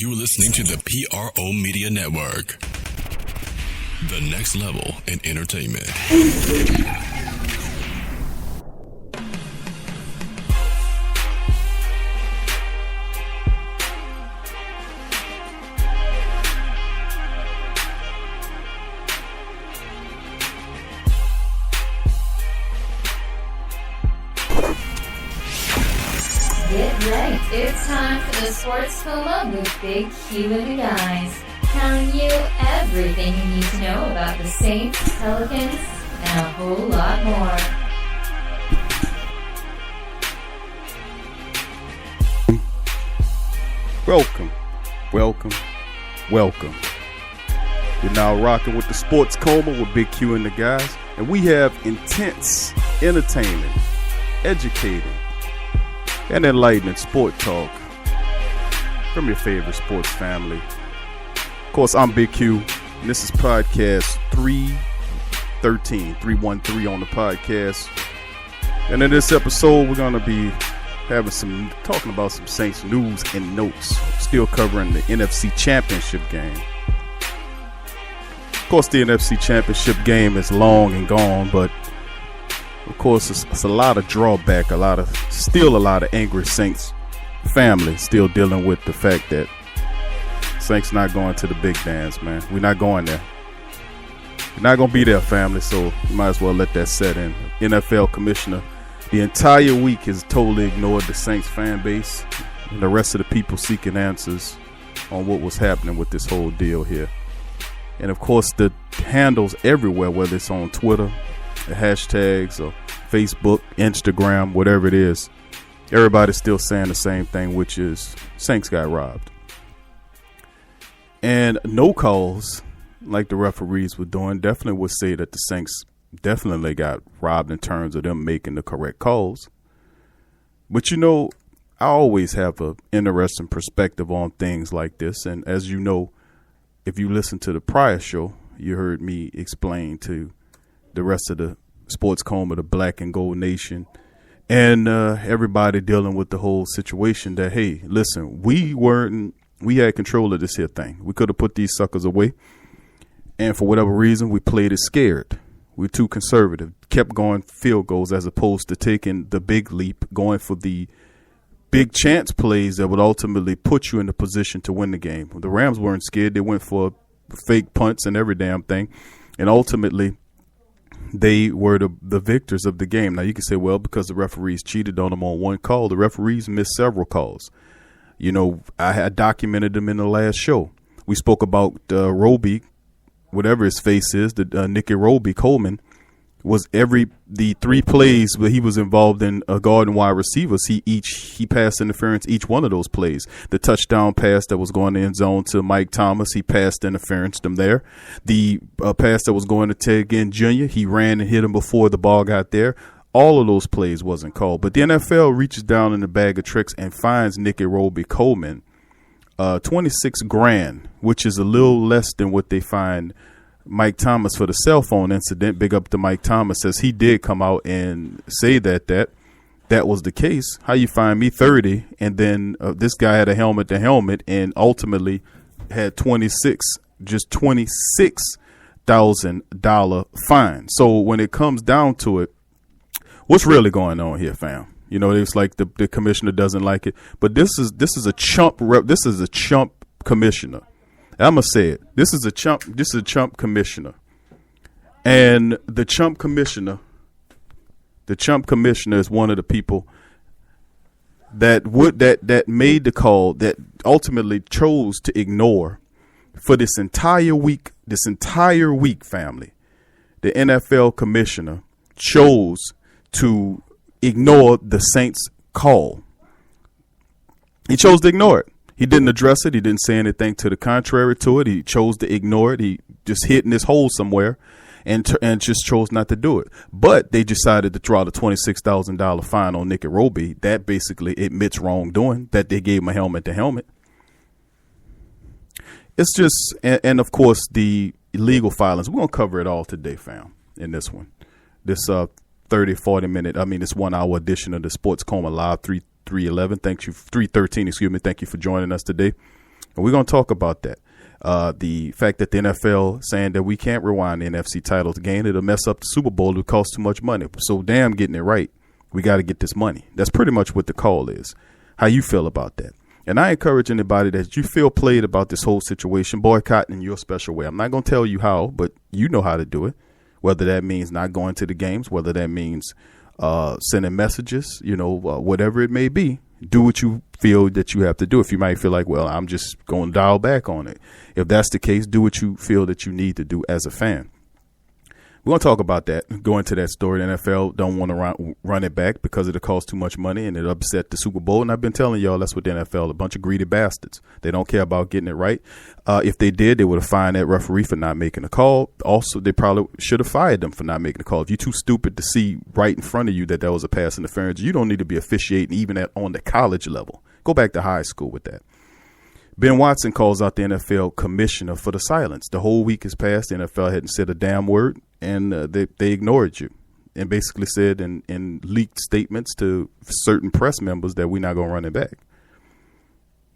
You're listening to the PRO Media Network. The next level in entertainment. Get ready. It's time for the Sports Coma with Big Q and the guys. Telling you everything you need to know about the Saints, Pelicans, and a whole lot more. Welcome. You're now rocking with the Sports Coma with Big Q and the guys. And we have intense, entertaining, educating, and enlightening sport talk from your favorite sports family. Of course, I'm Big Q, and this is podcast 313 on the podcast. And in this episode, we're going to be talking about some Saints news and notes, still covering the NFC Championship game. Of course, the NFC Championship game is long and gone, but of course, it's a lot of drawback, still a lot of angry Saints family still dealing with the fact that Saints not going to the big dance, man. We're not going there. We're not going to be there, family, so you might as well let that set in. NFL commissioner, the entire week has totally ignored the Saints fan base and the rest of the people seeking answers on what was happening with this whole deal here. And, of course, the handles everywhere, whether it's on Twitter, the hashtags, or Facebook, Instagram, whatever it is, everybody's still saying the same thing, which is Saints got robbed. And no calls, like the referees were doing, definitely would say that the Saints definitely got robbed in terms of them making the correct calls. But, I always have an interesting perspective on things like this. And as you know, if you listen to the prior show, you heard me explain to the rest of the Sports Coma, the Black and Gold Nation, and everybody dealing with the whole situation that, hey, listen, we had control of this here thing. We could have put these suckers away. And for whatever reason, we played it scared. We're too conservative, kept going field goals as opposed to taking the big leap, going for the big chance plays that would ultimately put you in the position to win the game. The Rams weren't scared. They went for fake punts and every damn thing. And ultimately, they were the victors of the game. Now, you can say, well, because the referees cheated on them on one call, the referees missed several calls. I had documented them in the last show. We spoke about Roby, whatever his face is, Nicky Roby Coleman, was the three plays that he was involved in, guard and wide receivers. He passed interference each one of those plays. The touchdown pass that was going to end zone to Mike Thomas, he passed interference them there. The pass that was going to Ted Ginn Jr., he ran and hit him before the ball got there. All of those plays wasn't called. But the NFL reaches down in the bag of tricks and finds Nicky Roby Coleman $26,000, which is a little less than what they fined Mike Thomas for the cell phone incident. Big up to Mike Thomas, says he did come out and say that was the case. How you find me 30 and then this guy had a helmet to helmet and ultimately had $26,000 fine. So when it comes down to it, what's really going on here, fam? It's like the commissioner doesn't like it, but this is a chump commissioner. I'm going to say it. This is a chump commissioner. And the chump commissioner is one of the people that made the call, that ultimately chose to ignore for this entire week, family. The NFL commissioner chose to ignore the Saints call. He chose to ignore it. He didn't address it. He didn't say anything to the contrary to it. He chose to ignore it. He just hid in this hole somewhere and just chose not to do it. But they decided to throw out a $26,000 fine on Nicky Roby. That basically admits wrongdoing, that they gave him a helmet to helmet. It's just, and of course, the illegal filings. We're going to cover it all today, fam, in this one. This 30, 40 minute, this 1 hour edition of the Sports Coma Live 311. 313, excuse me. Thank you for joining us today. And we're going to talk about that. The fact that the NFL saying that we can't rewind the NFC title to gain, it'll mess up the Super Bowl. It'll cost too much money. So damn getting it right. We got to get this money. That's pretty much what the call is. How you feel about that? And I encourage anybody that you feel played about this whole situation, boycott in your special way. I'm not going to tell you how, but you know how to do it. Whether that means not going to the games, whether that means sending messages, whatever it may be, do what you feel that you have to do. If you might feel like, well, I'm just going to dial back on it. If that's the case, do what you feel that you need to do as a fan. We're going to talk about that, go into that story. The NFL don't want to run it back because it'll cost too much money and it upset the Super Bowl. And I've been telling y'all that's what the NFL, a bunch of greedy bastards. They don't care about getting it right. If they did, they would have fined that referee for not making a call. Also, they probably should have fired them for not making a call. If you're too stupid to see right in front of you that was a pass interference, you don't need to be officiating even on the college level. Go back to high school with that. Ben Watson calls out the NFL commissioner for the silence. The whole week has passed. The NFL hadn't said a damn word, and they ignored you and basically said in leaked statements to certain press members that we're not going to run it back.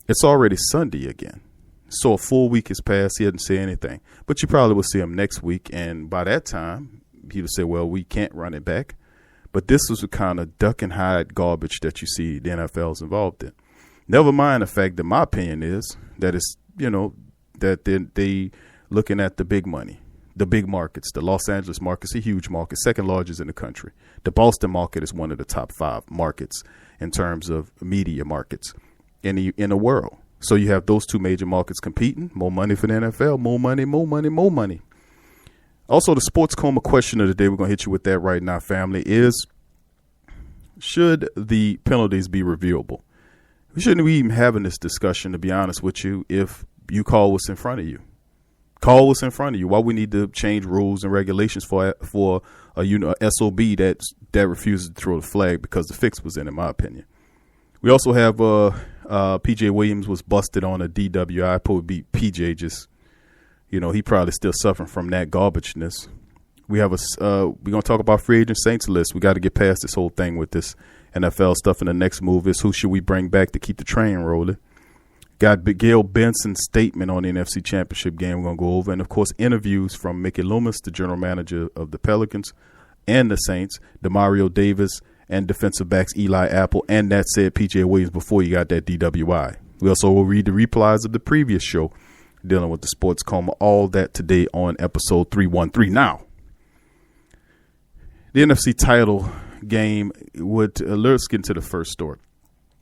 It's already Sunday again. So a full week has passed. He hadn't said anything. But you probably will see him next week, and by that time, he would say, well, we can't run it back. But this is the kind of duck and hide garbage that you see the NFL's involved in. Never mind the fact that my opinion is that it's, that they looking at the big money, the big markets. The Los Angeles market's a huge market, second largest in the country. The Boston market is one of the top 5 markets in terms of media markets in the world. So you have those two major markets competing. More money for the NFL, more money, more money, more money. Also, the sports coma question of the day, we're going to hit you with that right now, family, is should the penalties be reviewable? We shouldn't be even having this discussion, to be honest with you, if you call what's in front of you. Call what's in front of you. Why we need to change rules and regulations for a SOB that refuses to throw the flag because the fix was in my opinion. We also have PJ Williams was busted on a DWI. Probably PJ just, he probably still suffering from that garbageness. We have we're going to talk about free agent Saints list. We got to get past this whole thing with this NFL stuff. And the next move is who should we bring back to keep the train rolling? Got Gayle Benson's statement on the NFC Championship game we're going to go over. And, of course, interviews from Mikey Loomis, the general manager of the Pelicans and the Saints, Demarrio Davis, and defensive backs Eli Apple. And that said PJ Williams before you got that DWI. We also will read the replies of the previous show dealing with the sports coma. All that today on episode 313. Now, the NFC title game let's get into the first story.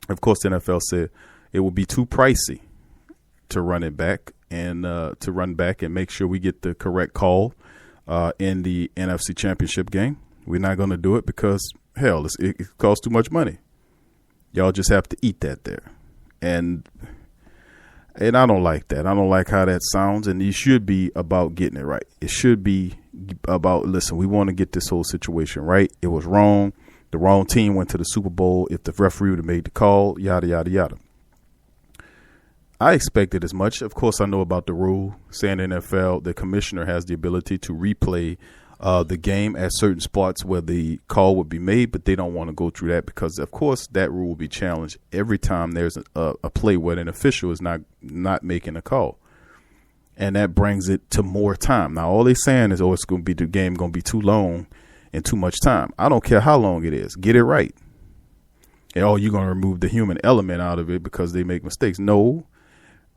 Of course, the NFL said it would be too pricey to run it back and make sure we get the correct call in the NFC Championship game. We're not going to do it because hell, it costs too much money. Y'all just have to eat that there, and I don't like that. I don't like how that sounds. And it should be about getting it right. It should be about, listen, we want to get this whole situation right. It was wrong. The wrong team went to the Super Bowl. If the referee would have made the call, yada, yada, yada. I expected as much. Of course, I know about the rule saying the NFL, the commissioner has the ability to replay the game at certain spots where the call would be made, but they don't want to go through that because, of course, that rule will be challenged every time there's a play where an official is not making a call. And that brings it to more time. Now, all they're saying is, it's going to be the game going to be too long and too much time. I don't care how long it is. Get it right. And you're going to remove the human element out of it because they make mistakes. No.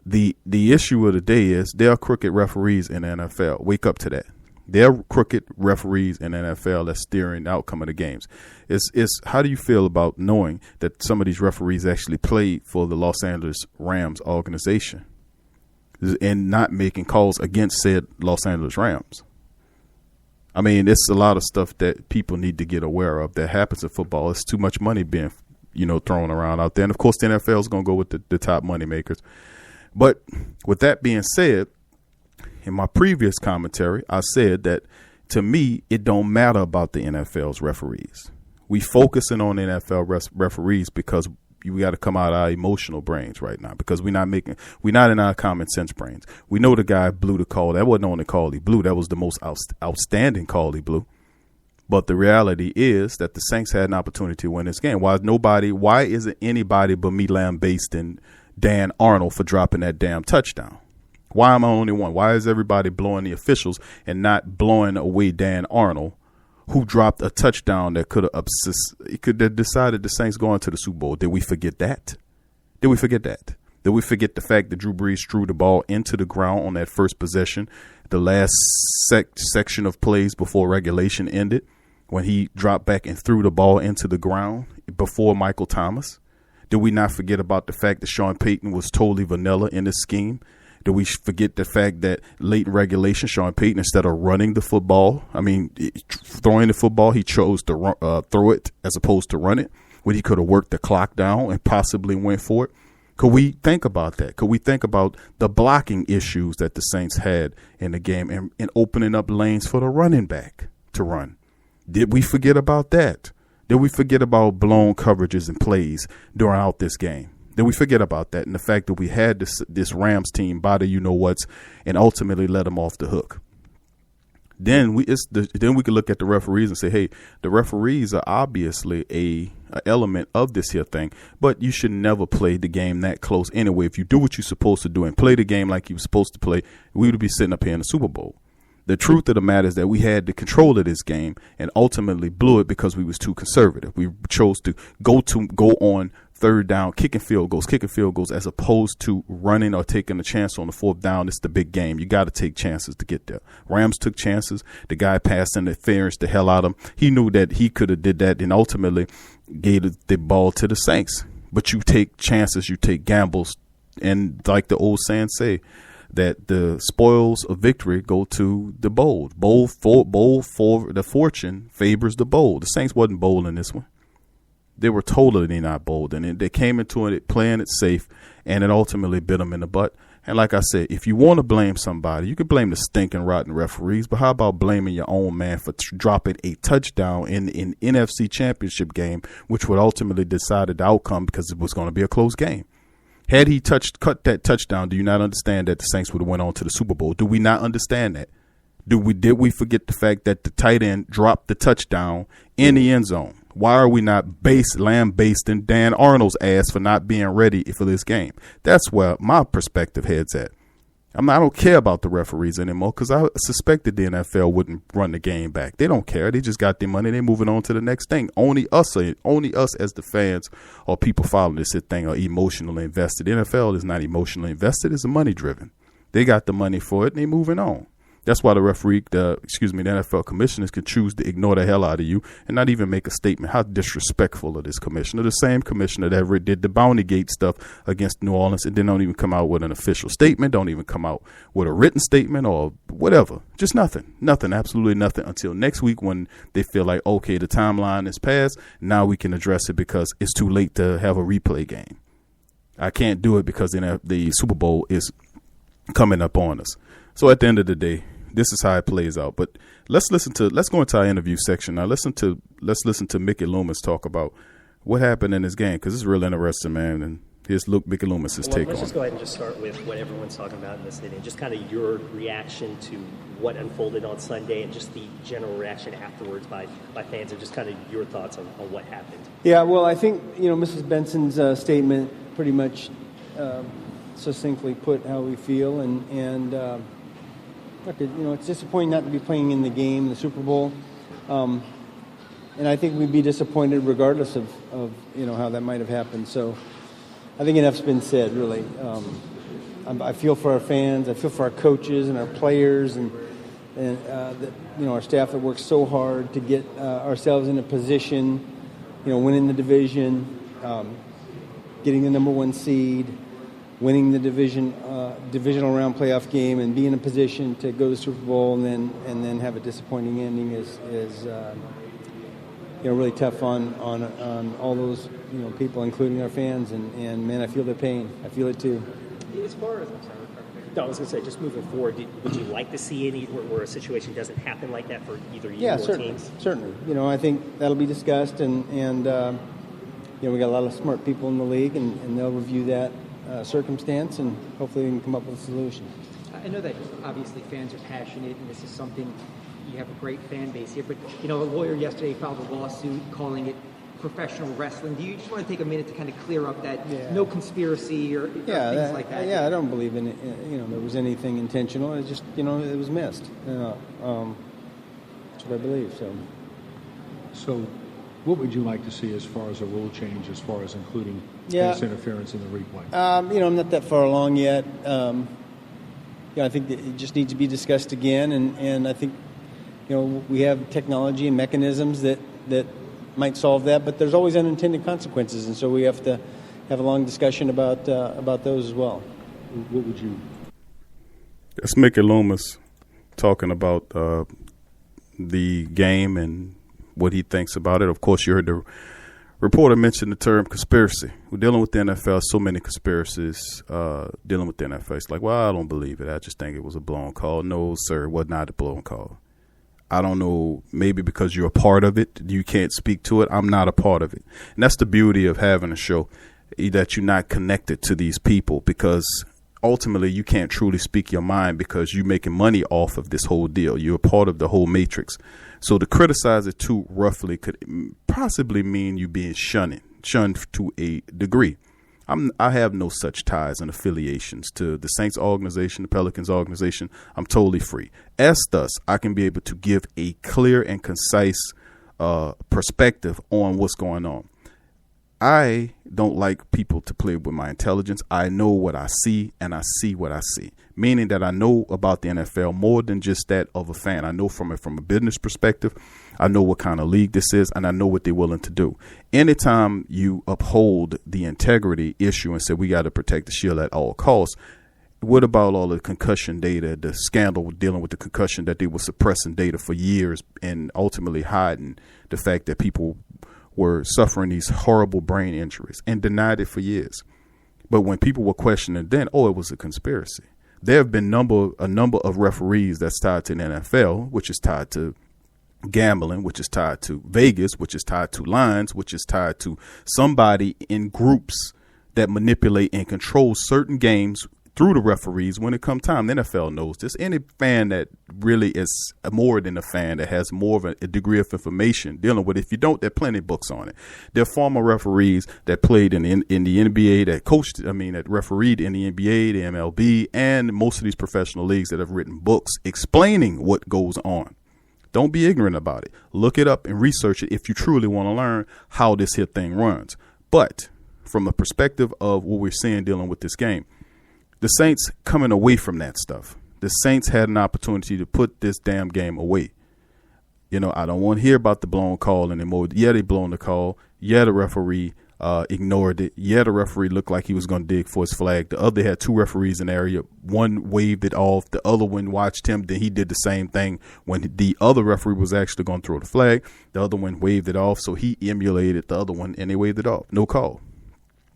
The issue of the day is there are crooked referees in the NFL. Wake up to that. There are crooked referees in the NFL that's steering the outcome of the games. It's how do you feel about knowing that some of these referees actually played for the Los Angeles Rams organization and not making calls against said Los Angeles Rams? I mean, it's a lot of stuff that people need to get aware of that happens in football. It's too much money being, thrown around out there. And, of course, the NFL is going to go with the top money makers. But with that being said, in my previous commentary, I said that to me, it don't matter about the NFL's referees. We focusing on NFL referees because we got to come out of our emotional brains right now because we're not in our common sense brains. We know the guy blew the call. That wasn't on the call he blew. That was the most outstanding call he blew. But the reality is that the Saints had an opportunity to win this game. Why isn't anybody but me lambasting Dan Arnold for dropping that damn touchdown. Why am I only one? Why is everybody blowing the officials and not blowing away Dan Arnold, who dropped a touchdown that could have decided the Saints going to the Super Bowl? Did we forget that? Did we forget that? Did we forget the fact that Drew Brees threw the ball into the ground on that first possession, the last section of plays before regulation ended, when he dropped back and threw the ball into the ground before Michael Thomas? Did we not forget about the fact that Sean Payton was totally vanilla in this scheme? Did we forget the fact that late in regulation, Sean Payton, instead of running the football, throwing the football, he chose to throw it as opposed to run it, when he could have worked the clock down and possibly went for it? Could we think about that? Could we think about the blocking issues that the Saints had in the game and opening up lanes for the running back to run? Did we forget about that? Did we forget about blown coverages and plays throughout this game? Did we forget about that and the fact that we had this Rams team by the you-know-whats and ultimately let them off the hook? Then we could look at the referees and say, hey, the referees are obviously a element of this here thing, but you should never play the game that close anyway. If you do what you're supposed to do and play the game like you were supposed to play, we would be sitting up here in the Super Bowl. The truth of the matter is that we had the control of this game and ultimately blew it because we was too conservative. We chose to go on third down, kicking field goals, as opposed to running or taking a chance on the fourth down. It's the big game. You got to take chances to get there. Rams took chances. The guy passed interference the hell out of him. He knew that he could have did that and ultimately gave the ball to the Saints. But you take chances, you take gambles, and like the old saying say, that the spoils of victory go to the bold. Bold for the fortune favors the bold. The Saints wasn't bold in this one. They were totally not bold, and they came into it playing it safe, and it ultimately bit them in the butt. And like I said, if you want to blame somebody, you can blame the stinking rotten referees, but how about blaming your own man for dropping a touchdown in an NFC Championship game, which would ultimately decide the outcome because it was going to be a close game? Had he cut that touchdown, do you not understand that the Saints would have went on to the Super Bowl? Do we not understand that? Did we forget the fact that the tight end dropped the touchdown in the end zone? Why are we not lambasting Dan Arnold's ass for not being ready for this game? That's where my perspective heads at. I don't care about the referees anymore because I suspected the NFL wouldn't run the game back. They don't care. They just got their money. They're moving on to the next thing. Only us as the fans or people following this thing are emotionally invested. The NFL is not emotionally invested. It's money driven. They got the money for it and they're moving on. That's why the NFL commissioners can choose to ignore the hell out of you and not even make a statement. How disrespectful of this commissioner. The same commissioner that ever did the Bounty Gate stuff against New Orleans and then don't even come out with an official statement, don't even come out with a written statement or whatever. Just nothing, absolutely nothing until next week when they feel like, okay, the timeline is passed. Now we can address it because it's too late to have a replay game. I can't do it because the Super Bowl is coming up on us. So at the end of the day, this is how it plays out. But let's go into our interview section now. Let's listen to Mikey Loomis talk about what happened in this game because it's real interesting, man. And here's Mikey Loomis's take on it. Let's just go ahead and just start with what everyone's talking about in this inning. Just kind of your reaction to what unfolded on Sunday and just the general reaction afterwards by fans and just kind of your thoughts on what happened. Yeah, well, I think, Mrs. Benson's statement pretty much succinctly put how we feel. And look, it's disappointing not to be playing in the game, the Super Bowl. And I think we'd be disappointed regardless of how that might have happened. So I think enough's been said, really. I feel for our fans. I feel for our coaches and our players and our staff that works so hard to get ourselves in a position, winning the division, getting the number one seed, winning the divisional round playoff game, and be in a position to go to the Super Bowl and then have a disappointing ending is really tough on all those people, including our fans. And man, I feel their pain. I feel it too. As far as I was going to say, just moving forward, would you like to see any where a situation doesn't happen like that for either you or teams? Certainly. I think that'll be discussed, and we got a lot of smart people in the league, and they'll review that circumstance, and hopefully we can come up with a solution. I know that obviously fans are passionate, and this is something you have a great fan base here. But a lawyer yesterday filed a lawsuit calling it professional wrestling. Do you just want to take a minute to kind of clear up that no conspiracy or things like that? Yeah, I don't believe in it. There was anything intentional. It just, it was missed. That's what I believe. So, what would you like to see as far as a rule change, as far as including pass interference in the replay? I'm not that far along yet. I think that it just needs to be discussed again, and I think, we have technology and mechanisms that might solve that, but there's always unintended consequences, and so we have to have a long discussion about those as well. What would you? That's Mikey Loomis talking about the game and what he thinks about it. Of course, you heard the reporter mention the term conspiracy. We're dealing with the NFL, so many conspiracies dealing with the NFL. It's like, well, I don't believe it. I just think it was a blown call. No, sir, it was not a blown call. I don't know, maybe because you're a part of it, you can't speak to it. I'm not a part of it. And that's the beauty of having a show, that you're not connected to these people, because ultimately you can't truly speak your mind because you're making money off of this whole deal. You're a part of the whole matrix. So to criticize it too roughly could possibly mean you being shunned to a degree. I have no such ties and affiliations to the Saints organization, the Pelicans organization. I'm totally free. As thus, I can be able to give a clear and concise perspective on what's going on. I don't like people to play with my intelligence. I know what I see, and I see what I see, meaning that I know about the NFL more than just that of a fan. I know from a business perspective. I know what kind of league this is, and I know what they're willing to do. Anytime you uphold the integrity issue and say we got to protect the shield at all costs, what about all the concussion data, the scandal dealing with the concussion, that they were suppressing data for years and ultimately hiding the fact that people were suffering these horrible brain injuries and denied it for years. But when people were questioning then, it was a conspiracy. There have been a number of referees that's tied to the NFL, which is tied to gambling, which is tied to Vegas, which is tied to lines, which is tied to somebody in groups that manipulate and control certain games through the referees when it comes time. The NFL knows this. Any fan that really is more than a fan, that has more of a degree of information dealing with it. If you don't, there are plenty of books on it. There are former referees that played in the NBA, that refereed in the NBA, the MLB, and most of these professional leagues that have written books explaining what goes on. Don't be ignorant about it. Look it up and research it if you truly want to learn how this here thing runs. But from a perspective of what we're seeing dealing with this game, the Saints coming away from that stuff. The Saints had an opportunity to put this damn game away. I don't want to hear about the blown call anymore. Yeah, they blown the call. Yeah, the referee ignored it. Yeah, the referee looked like he was going to dig for his flag. The other had two referees in the area. One waved it off. The other one watched him. Then he did the same thing when the other referee was actually going to throw the flag. The other one waved it off. So he emulated the other one and they waved it off. No call.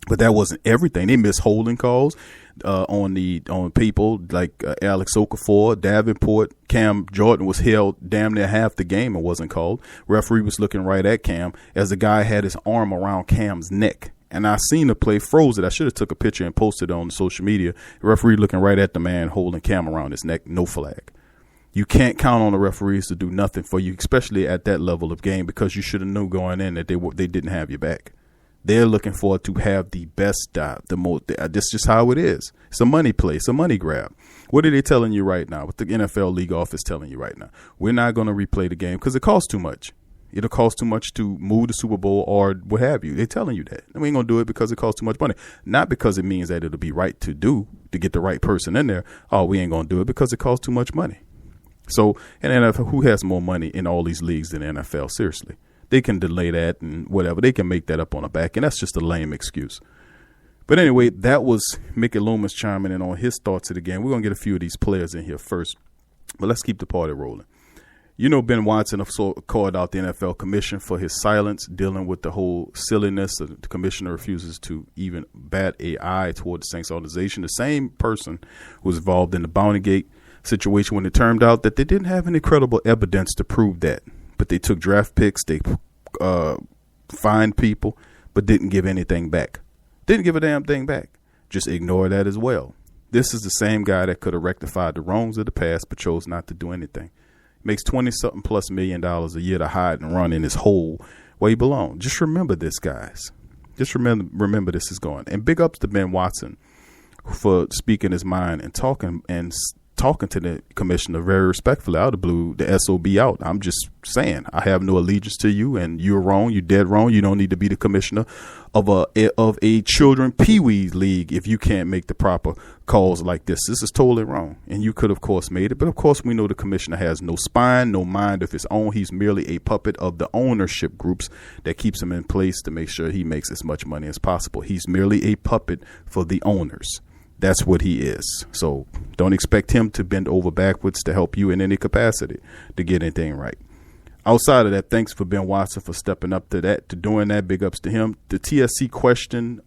But that wasn't everything. They missed holding calls on people like Alex Okafor, Davenport. Cam Jordan was held damn near half the game and wasn't called. Referee was looking right at Cam as the guy had his arm around Cam's neck. And I seen the play, froze it. I should have took a picture and posted it on social media. The referee looking right at the man holding Cam around his neck, no flag. You can't count on the referees to do nothing for you, especially at that level of game, because you should have known going in that they didn't have your back. They're looking for to have the best the most. That's just how it is. It's a money play. It's a money grab. What are they telling you right now? What the NFL league office telling you right now? We're not going to replay the game because it costs too much. It'll cost too much to move the Super Bowl or what have you. They're telling you that. And we ain't going to do it because it costs too much money. Not because it means that it'll be right to do to get the right person in there. We ain't going to do it because it costs too much money. So, in NFL, who has more money in all these leagues than the NFL? Seriously. They can delay that and whatever. They can make that up on the back, and that's just a lame excuse. But anyway, that was Mikey Loomis chiming in on his thoughts of the game. We're going to get a few of these players in here first, but let's keep the party rolling. Ben Watson called out the NFL Commission for his silence dealing with the whole silliness. The commissioner refuses to even bat an eye toward the Saints organization. The same person who was involved in the Bountygate situation when it turned out that they didn't have any credible evidence to prove that. But they took draft picks, they fined people, but didn't give anything back. Didn't give a damn thing back. Just ignore that as well. This is the same guy that could have rectified the wrongs of the past, but chose not to do anything. Makes $20-something+ million a year to hide and run in his hole where he belongs. Just remember this, guys. Just remember this is going. And big ups to Ben Watson for speaking his mind and talking to the commissioner very respectfully out of the blue, the SOB out. I'm just saying, I have no allegiance to you, and you're wrong. You're dead wrong. You don't need to be the commissioner of a children Pee-wee league if you can't make the proper calls like this. This is totally wrong. And you could, of course, made it. But, of course, we know the commissioner has no spine, no mind of his own. He's merely a puppet of the ownership groups that keeps him in place to make sure he makes as much money as possible. He's merely a puppet for the owners. That's what he is. So don't expect him to bend over backwards to help you in any capacity to get anything right. Outside of that, thanks for Ben Watson for stepping up to that, to doing that. Big ups to him. The TSC question,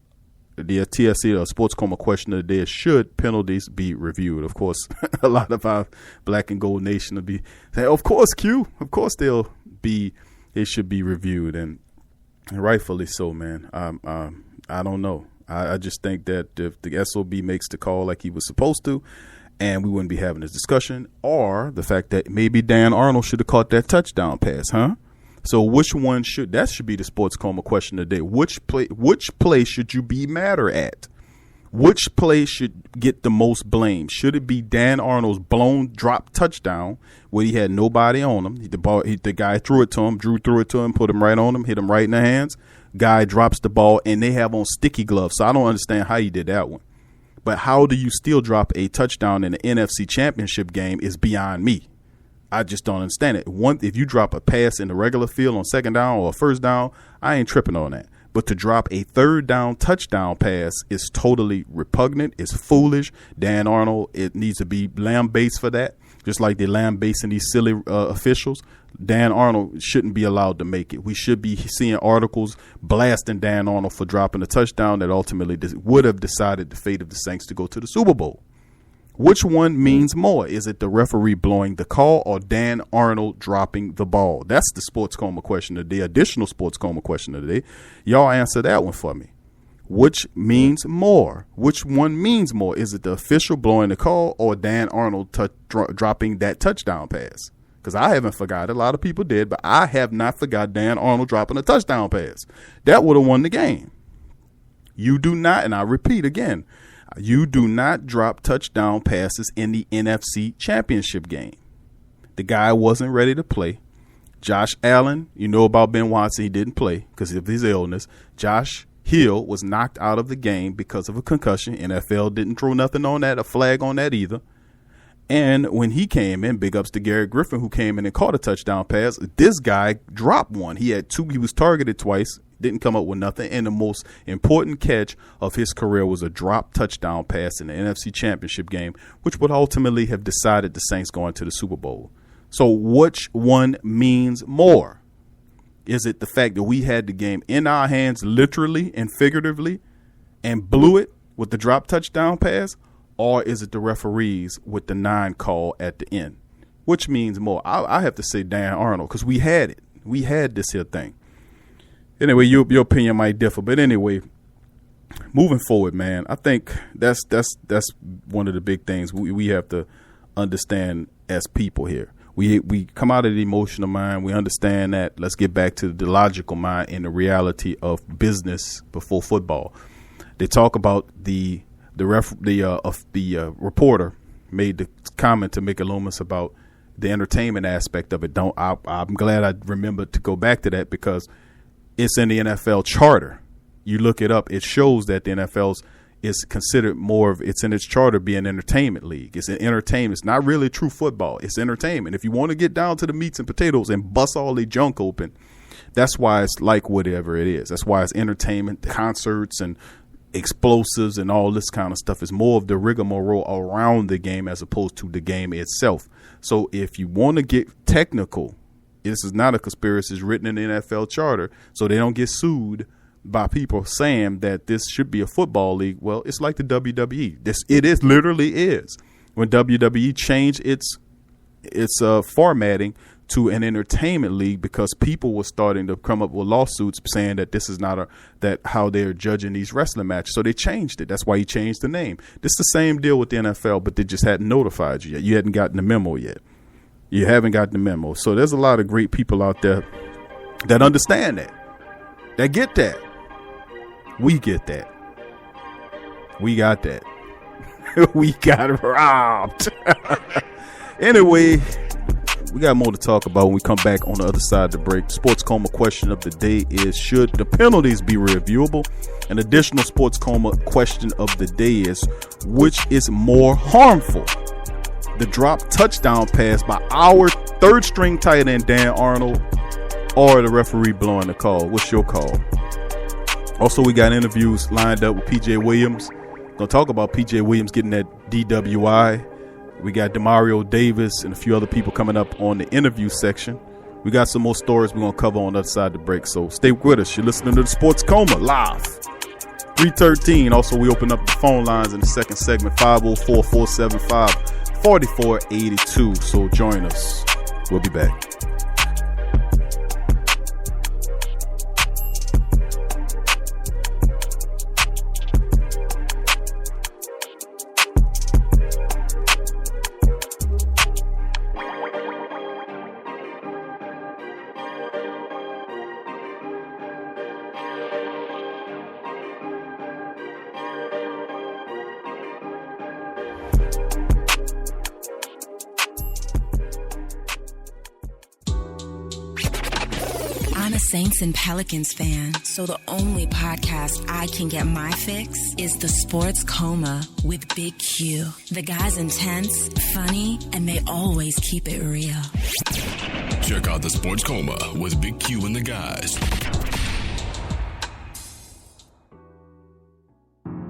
the TSC Sports Coma question of the day: should penalties be reviewed? Of course, a lot of our Black and Gold Nation will be saying, of course, Q. Of course, it should be reviewed, and rightfully so, man. I don't know. I just think that if the SOB makes the call like he was supposed to, and we wouldn't be having this discussion, or the fact that maybe Dan Arnold should have caught that touchdown pass, huh? So which one should be the Sports Coma question of the day? Which play should you be madder at? Which play should get the most blame? Should it be Dan Arnold's blown drop touchdown where he had nobody on him? The guy threw it to him, Drew threw it to him, put him right on him, hit him right in the hands. Guy drops the ball, and they have on sticky gloves. So I don't understand how you did that one. But how do you still drop a touchdown in the NFC Championship game is beyond me. I just don't understand it. If you drop a pass in the regular field on second down or first down, I ain't tripping on that. But to drop a third down touchdown pass is totally repugnant. It's foolish. Dan Arnold, it needs to be lambasted for that. Just like they're lambasting these silly officials. Dan Arnold shouldn't be allowed to make it. We should be seeing articles blasting Dan Arnold for dropping a touchdown that ultimately would have decided the fate of the Saints to go to the Super Bowl. Which one means more? Is it the referee blowing the call or Dan Arnold dropping the ball? That's the Sports Coma question of the day, additional Sports Coma question of the day. Y'all answer that one for me. Which means more? Which one means more? Is it the official blowing the call or Dan Arnold dropping that touchdown pass? Because I haven't forgot. A lot of people did, but I have not forgot Dan Arnold dropping a touchdown pass. That would have won the game. You do not, and I repeat again, you do not drop touchdown passes in the NFC Championship game. The guy wasn't ready to play. Josh Allen, you know about Ben Watson, he didn't play because of his illness. Josh Hill was knocked out of the game because of a concussion. NFL didn't throw nothing on that, a flag on that either. And when he came in, big ups to Garrett Griffin, who came in and caught a touchdown pass. This guy dropped one. He had two. He was targeted twice, didn't come up with nothing. And the most important catch of his career was a drop touchdown pass in the NFC Championship game, which would ultimately have decided the Saints going to the Super Bowl. So which one means more? Is it the fact that we had the game in our hands literally and figuratively and blew it with the drop touchdown pass? Or is it the referees with the 9 call at the end? Which means more? I have to say Dan Arnold because we had it. We had this here thing. Anyway, your opinion might differ. But anyway, moving forward, man, I think that's one of the big things we have to understand as people here. We come out of the emotional mind. We understand that. Let's get back to the logical mind and the reality of business before football. They talk about the reporter made the comment to Mikey Loomis about the entertainment aspect of it. I'm glad I remembered to go back to that because it's in the NFL charter. You look it up. It shows that the NFL's is considered more of it's in its charter being an entertainment league. It's an entertainment. It's not really true football. It's entertainment. If you want to get down to the meats and potatoes and bust all the junk open, that's why it's like whatever it is. That's why it's entertainment, concerts and explosives and all this kind of stuff is more of the rigmarole around the game as opposed to the game itself. So if you want to get technical, this is not a conspiracy. It's written in the NFL charter so they don't get sued by people saying that this should be a football league. Well, it's like the WWE. It literally is. When WWE changed its formatting to an entertainment league because people were starting to come up with lawsuits saying that this is not that how they're judging these wrestling matches. So they changed it. That's why he changed the name. This is the same deal with the NFL, but they just hadn't notified you yet. You hadn't gotten the memo yet. You haven't gotten the memo. So there's a lot of great people out there that understand that. that get that. We get that. We got that. We got robbed. Anyway, we got more to talk about when we come back on the other side of the break. Sports Coma question of the day is, should the penalties be reviewable? An additional Sports Coma question of the day is, which is more harmful? The drop touchdown pass by our third string tight end Dan Arnold, or the referee blowing the call? What's your call? Also, we got interviews lined up with PJ Williams. Gonna talk about PJ Williams getting that DWI. We got Demarrio Davis and a few other people coming up on the interview section. We got some more stories we're gonna cover on the other side of the break, so stay with us. You're listening to the Sports Coma live. 313. Also, we open up the phone lines in the second segment, 504-475-4482. So join us. We'll be back. I'm a Saints and Pelicans fan, so the only podcast I can get my fix is the Sports Coma with Big Q. The guy's intense, funny, and they always keep it real. Check out the Sports Coma with Big Q and the guys.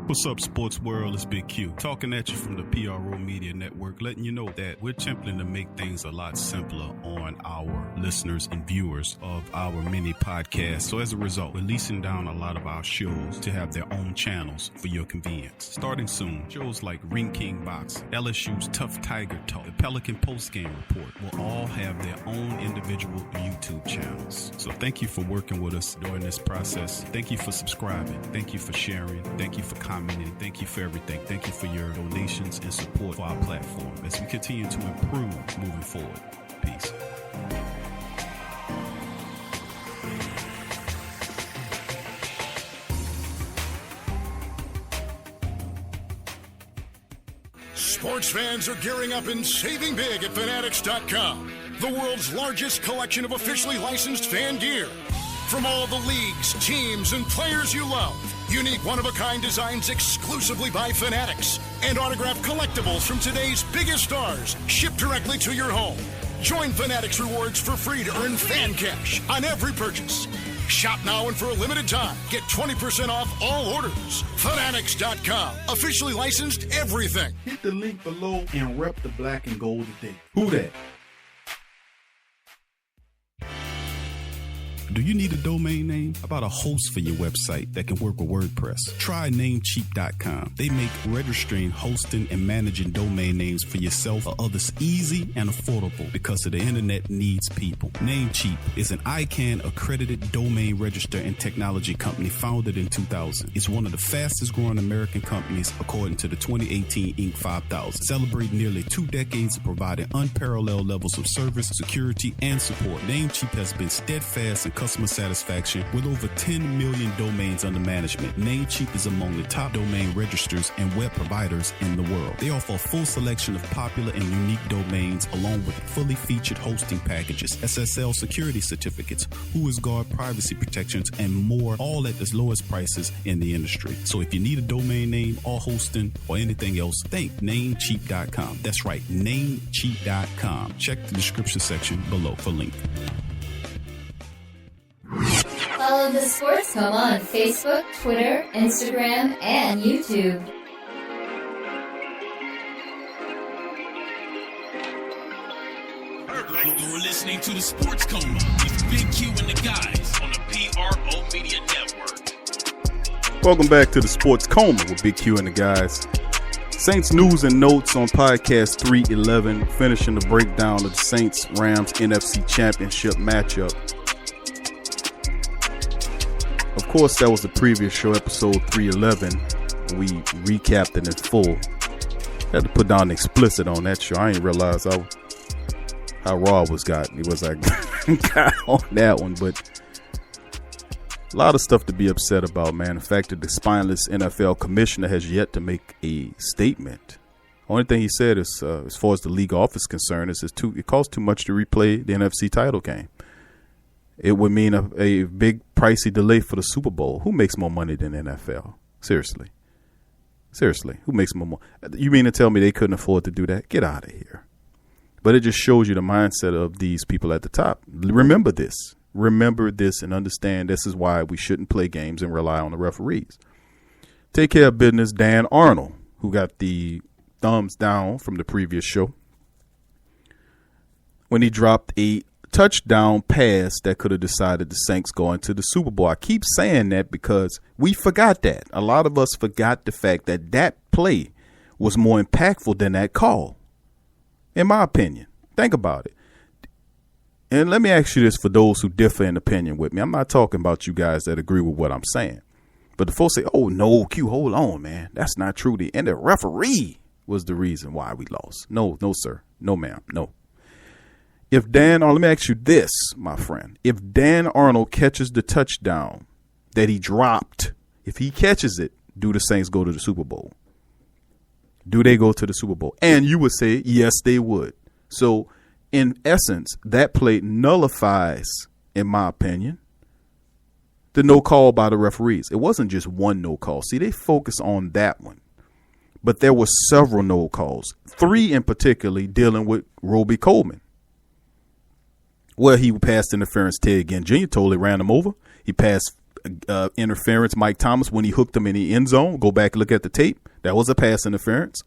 What's up, sports world? It's Big Q talking at you from the PRO Media Network, letting you know that we're attempting to make things a lot simpler on our listeners and viewers of our mini podcast. So as a result, we're leasing down a lot of our shows to have their own channels for your convenience. Starting soon, shows like Ring King Boxing, LSU's Tough Tiger Talk, the Pelican Postgame Report will all have their own individual YouTube channels. So thank you for working with us during this process. Thank you for subscribing. Thank you for sharing. Thank you for commenting. Thank you for everything. Thank you for your donations and support for our platform as we continue to improve moving forward. Peace. Sports fans are gearing up and saving big at Fanatics.com, the world's largest collection of officially licensed fan gear. From all the leagues, teams, and players you love, unique one-of-a-kind designs exclusively by Fanatics, and autographed collectibles from today's biggest stars shipped directly to your home. Join Fanatics Rewards for free to earn fan cash on every purchase. Shop now and for a limited time, get 20% off all orders. Fanatics.com, officially licensed everything. Hit the link below and rep the black and gold today. Who that? Do you need a domain name? How about a host for your website that can work with WordPress? Try Namecheap.com. They make registering, hosting, and managing domain names for yourself or others easy and affordable because the internet needs people. Namecheap is an ICANN accredited domain register and technology company founded in 2000. It's one of the fastest growing American companies according to the 2018 Inc. 5000, celebrating nearly 2 decades of providing unparalleled levels of service, security, and support. Namecheap has been steadfast in customer satisfaction with over 10 million domains under management. Namecheap is among the top domain registers and web providers in the world. They offer a full selection of popular and unique domains along with fully featured hosting packages, SSL security certificates, WhoisGuard privacy protections, and more, all at the lowest prices in the industry. So if you need a domain name or hosting or anything else, think Namecheap.com. That's right, Namecheap.com. Check the description section below for link. Follow the Sports Coma on Facebook, Twitter, Instagram, and YouTube. You're listening to the Sports Coma with Big Q and the guys on the PRO Media Network. Welcome back to the Sports Coma with Big Q and the guys. Saints news and notes on podcast 311, finishing the breakdown of the Saints-Rams NFC Championship matchup. Of course, that was the previous show, episode 311. We recapped it in full. Had to put down explicit on that show. I didn't realize how raw it was got. It was like got on that one, but A lot of stuff to be upset about, man. The fact that the spineless NFL commissioner has yet to make a statement. Only thing he said is, as far as the league office is concerned, is it costs too much to replay the NFC title game. It would mean a big pricey delay for the Super Bowl. Who makes more money than NFL? Seriously, who makes more money? You mean to tell me they couldn't afford to do that? Get out of here. But it just shows you the mindset of these people at the top. Remember this, and understand this is why we shouldn't play games and rely on the referees. Take care of business. Dan Arnold, who got the thumbs down from the previous show when he dropped a touchdown pass that could have decided the Saints going to the Super Bowl. I keep saying that because we forgot that. A lot of us forgot the fact that play was more impactful than that call, in my opinion. Think about it. And let me ask you this for those who differ in opinion with me. I'm not talking about you guys that agree with what I'm saying. But the folks say, oh, no, Q, hold on, man. That's not true. And the referee was the reason why we lost. No, sir. No, ma'am. No. If let me ask you this, my friend. If Dan Arnold catches the touchdown that he dropped, if he catches it, do the Saints go to the Super Bowl? Do they go to the Super Bowl? And you would say, yes, they would. So, in essence, that play nullifies, in my opinion, the no call by the referees. It wasn't just one no call. See, they focus on that one. But there were several no calls, 3 in particular dealing with Roby Coleman. Well, he passed interference. Ted Ginn Jr. totally ran him over. He passed interference. Mike Thomas, when he hooked him in the end zone, go back and look at the tape. That was a pass interference.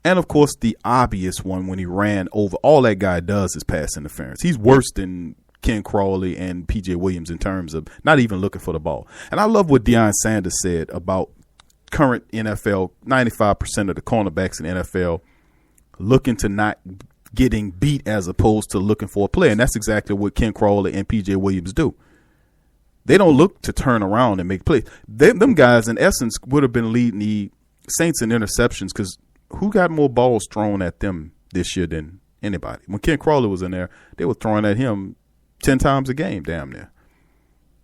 And, of course, the obvious one when he ran over. All that guy does is pass interference. He's worse than Ken Crawley and P.J. Williams in terms of not even looking for the ball. And I love what Deion Sanders said about current NFL, 95% of the cornerbacks in the NFL looking to not getting beat as opposed to looking for a play. And that's exactly what Ken Crawley and P.J. Williams do. They don't look to turn around and make plays. Them guys, in essence, would have been leading the Saints in interceptions because who got more balls thrown at them this year than anybody? When Ken Crawley was in there, they were throwing at him 10 times a game, damn near.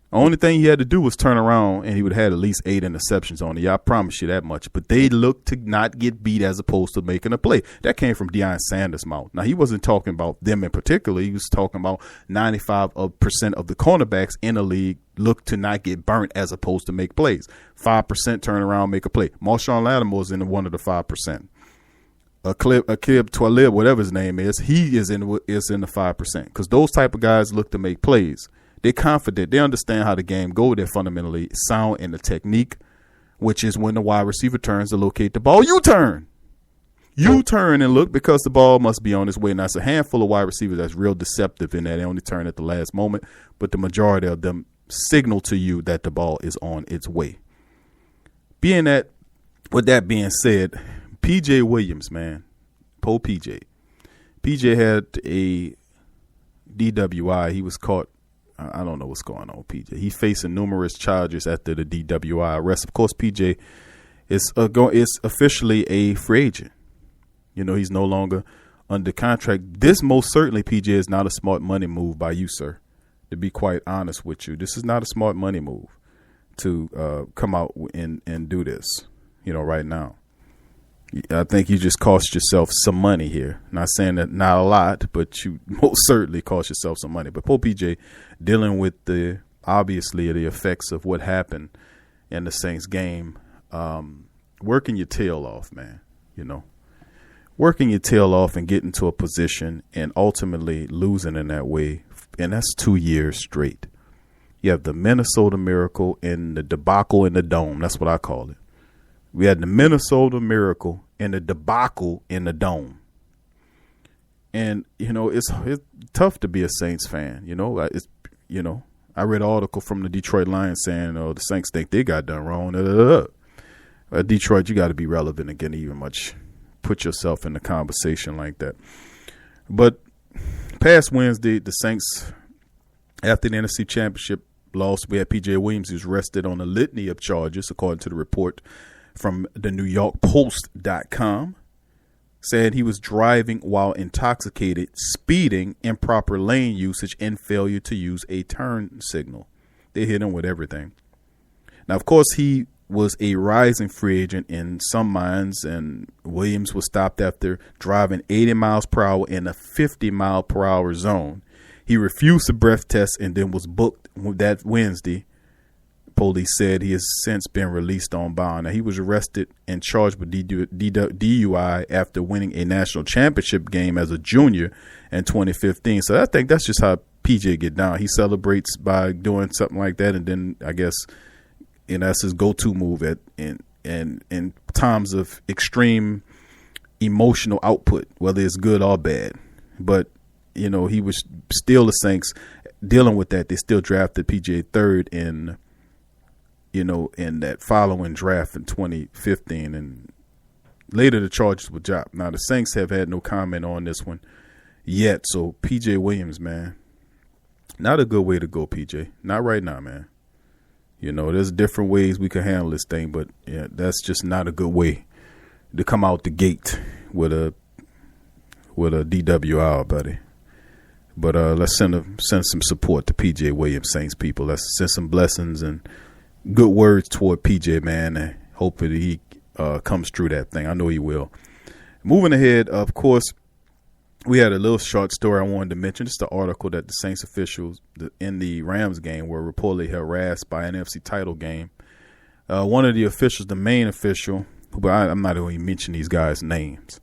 The only thing he had to do was turn around, and he would have had at least 8 interceptions on it. Yeah, I promise you that much. But they looked to not get beat as opposed to making a play. That came from Deion Sanders' mouth. Now, he wasn't talking about them in particular. He was talking about 95% of the cornerbacks in the league look to not get burnt as opposed to make plays. 5% turn around, make a play. Marshawn Lattimore is in one of the 5%. Akib Talib, whatever his name is, he is in the 5% because those type of guys look to make plays. They're confident. They understand how the game goes. They're fundamentally sound in the technique, which is when the wide receiver turns to locate the ball. You turn and look because the ball must be on its way. Now, it's a handful of wide receivers that's real deceptive in that they only turn at the last moment, but the majority of them signal to you that the ball is on its way. With that being said, P.J. Williams, man, poor P.J. P.J. had a DWI. He was caught. I don't know what's going on with P.J. He's facing numerous charges after the DWI arrest. Of course, P.J. is officially a free agent. You know, he's no longer under contract. This most certainly, P.J., is not a smart money move by you, sir, to be quite honest with you. This is not a smart money move to come out and do this, you know, right now. I think you just cost yourself some money here. Not saying that not a lot, but you most certainly cost yourself some money. But poor PJ dealing with the effects of what happened in the Saints game, working your tail off, man, you know, working your tail off and getting to a position and ultimately losing in that way. And that's 2 years straight. You have the Minnesota Miracle and the Debacle in the Dome. That's what I call it. We had the Minnesota Miracle and the Debacle in the Dome. And, you know, it's tough to be a Saints fan. You know, I read an article from the Detroit Lions saying, the Saints think they got done wrong. Detroit, you got to be relevant again, even much put yourself in the conversation like that. But past Wednesday, the Saints, after the NFC Championship loss, we had P.J. Williams, who's arrested on a litany of charges, according to the report from the New York Post.com, said he was driving while intoxicated, speeding, improper lane usage, and failure to use a turn signal. They hit him with everything. Now, of course, he was a rising free agent in some minds, and Williams was stopped after driving 80 miles per hour in a 50 mile per hour zone. He refused a breath test and then was booked that Wednesday. Police said he has since been released on bond. Now, he was arrested and charged with DUI after winning a national championship game as a junior in 2015. So I think that's just how PJ get down. He celebrates by doing something like that, and then I guess that's his go-to move in times of extreme emotional output, whether it's good or bad. But he was still the Saints dealing with that. They still drafted PJ third in that following draft in 2015, and later the charges were dropped. Now the Saints have had no comment on this one yet. So PJ Williams, man, not a good way to go, PJ. Not right now, man. There's different ways we can handle this thing, but yeah, that's just not a good way to come out the gate with a DWI, buddy. But let's send some support to PJ Williams, Saints people. Let's send some blessings and good words toward PJ, man, and hopefully he comes through that thing. I know he will. Moving ahead, of course, we had a little short story I wanted to mention. Just the article that the Saints officials in the Rams game were reportedly harassed by an NFC title game. One of the officials, the main official, but I'm not going to mention these guys' names,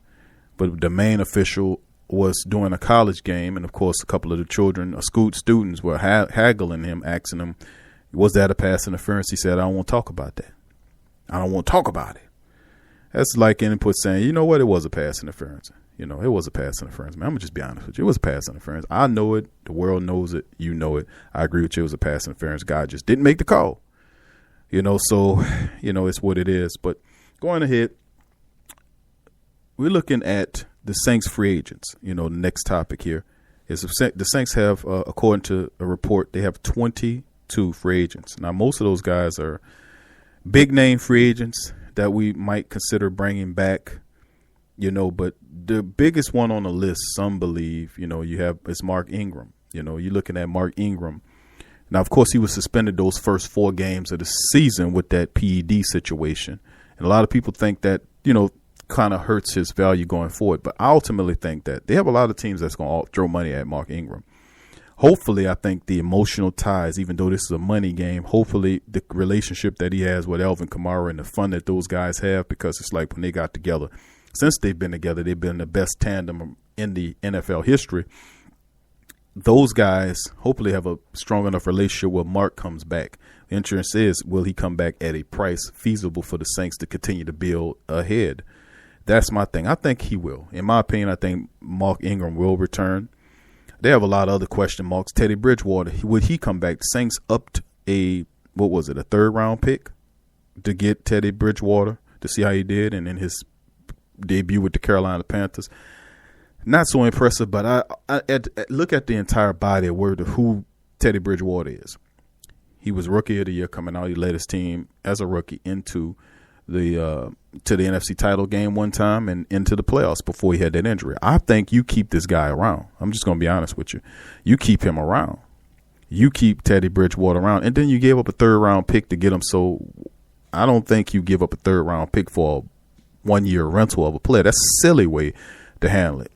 but the main official was doing a college game, and of course a couple of the children, students, were haggling him, asking him, was that a pass interference? He said, I don't want to talk about that. I don't want to talk about it. That's like input saying, you know what, it was a pass interference. It was a pass interference, man. I'm going to just be honest with you. It was a pass interference. I know it. The world knows it. You know it. I agree with you. It was a pass interference. Guy just didn't make the call. So, it's what it is. But going ahead, we're looking at the Saints free agents. The next topic here is the Saints have, according to a report, they have 22 free agents. Now, most of those guys are big name free agents that we might consider bringing back, but the biggest one on the list, some believe, is Mark Ingram. You're looking at Mark Ingram. Now, of course, he was suspended those first 4 games of the season with that PED situation. And a lot of people think that, kind of hurts his value going forward. But I ultimately think that they have a lot of teams that's going to throw money at Mark Ingram. Hopefully, I think the emotional ties, even though this is a money game, hopefully the relationship that he has with Alvin Kamara and the fun that those guys have, because it's like when they got together, since they've been together, they've been the best tandem in the NFL history. Those guys hopefully have a strong enough relationship where Mark comes back. The interest is, will he come back at a price feasible for the Saints to continue to build ahead? That's my thing. I think he will. In my opinion, I think Mark Ingram will return. They have a lot of other question marks. Teddy Bridgewater, would he come back? The Saints upped a 3rd round pick to get Teddy Bridgewater to see how he did, and in his debut with the Carolina Panthers. Not so impressive, but I look at the entire body of work of who Teddy Bridgewater is. He was Rookie of the Year coming out. He led his team as a rookie into the NFC title game one time and into the playoffs before he had that injury. I think you keep this guy around. I'm just going to be honest with you. You keep him around. You keep Teddy Bridgewater around, and then you gave up a 3rd round pick to get him. So I don't think you give up a 3rd round pick for a 1-year rental of a player. That's a silly way to handle it.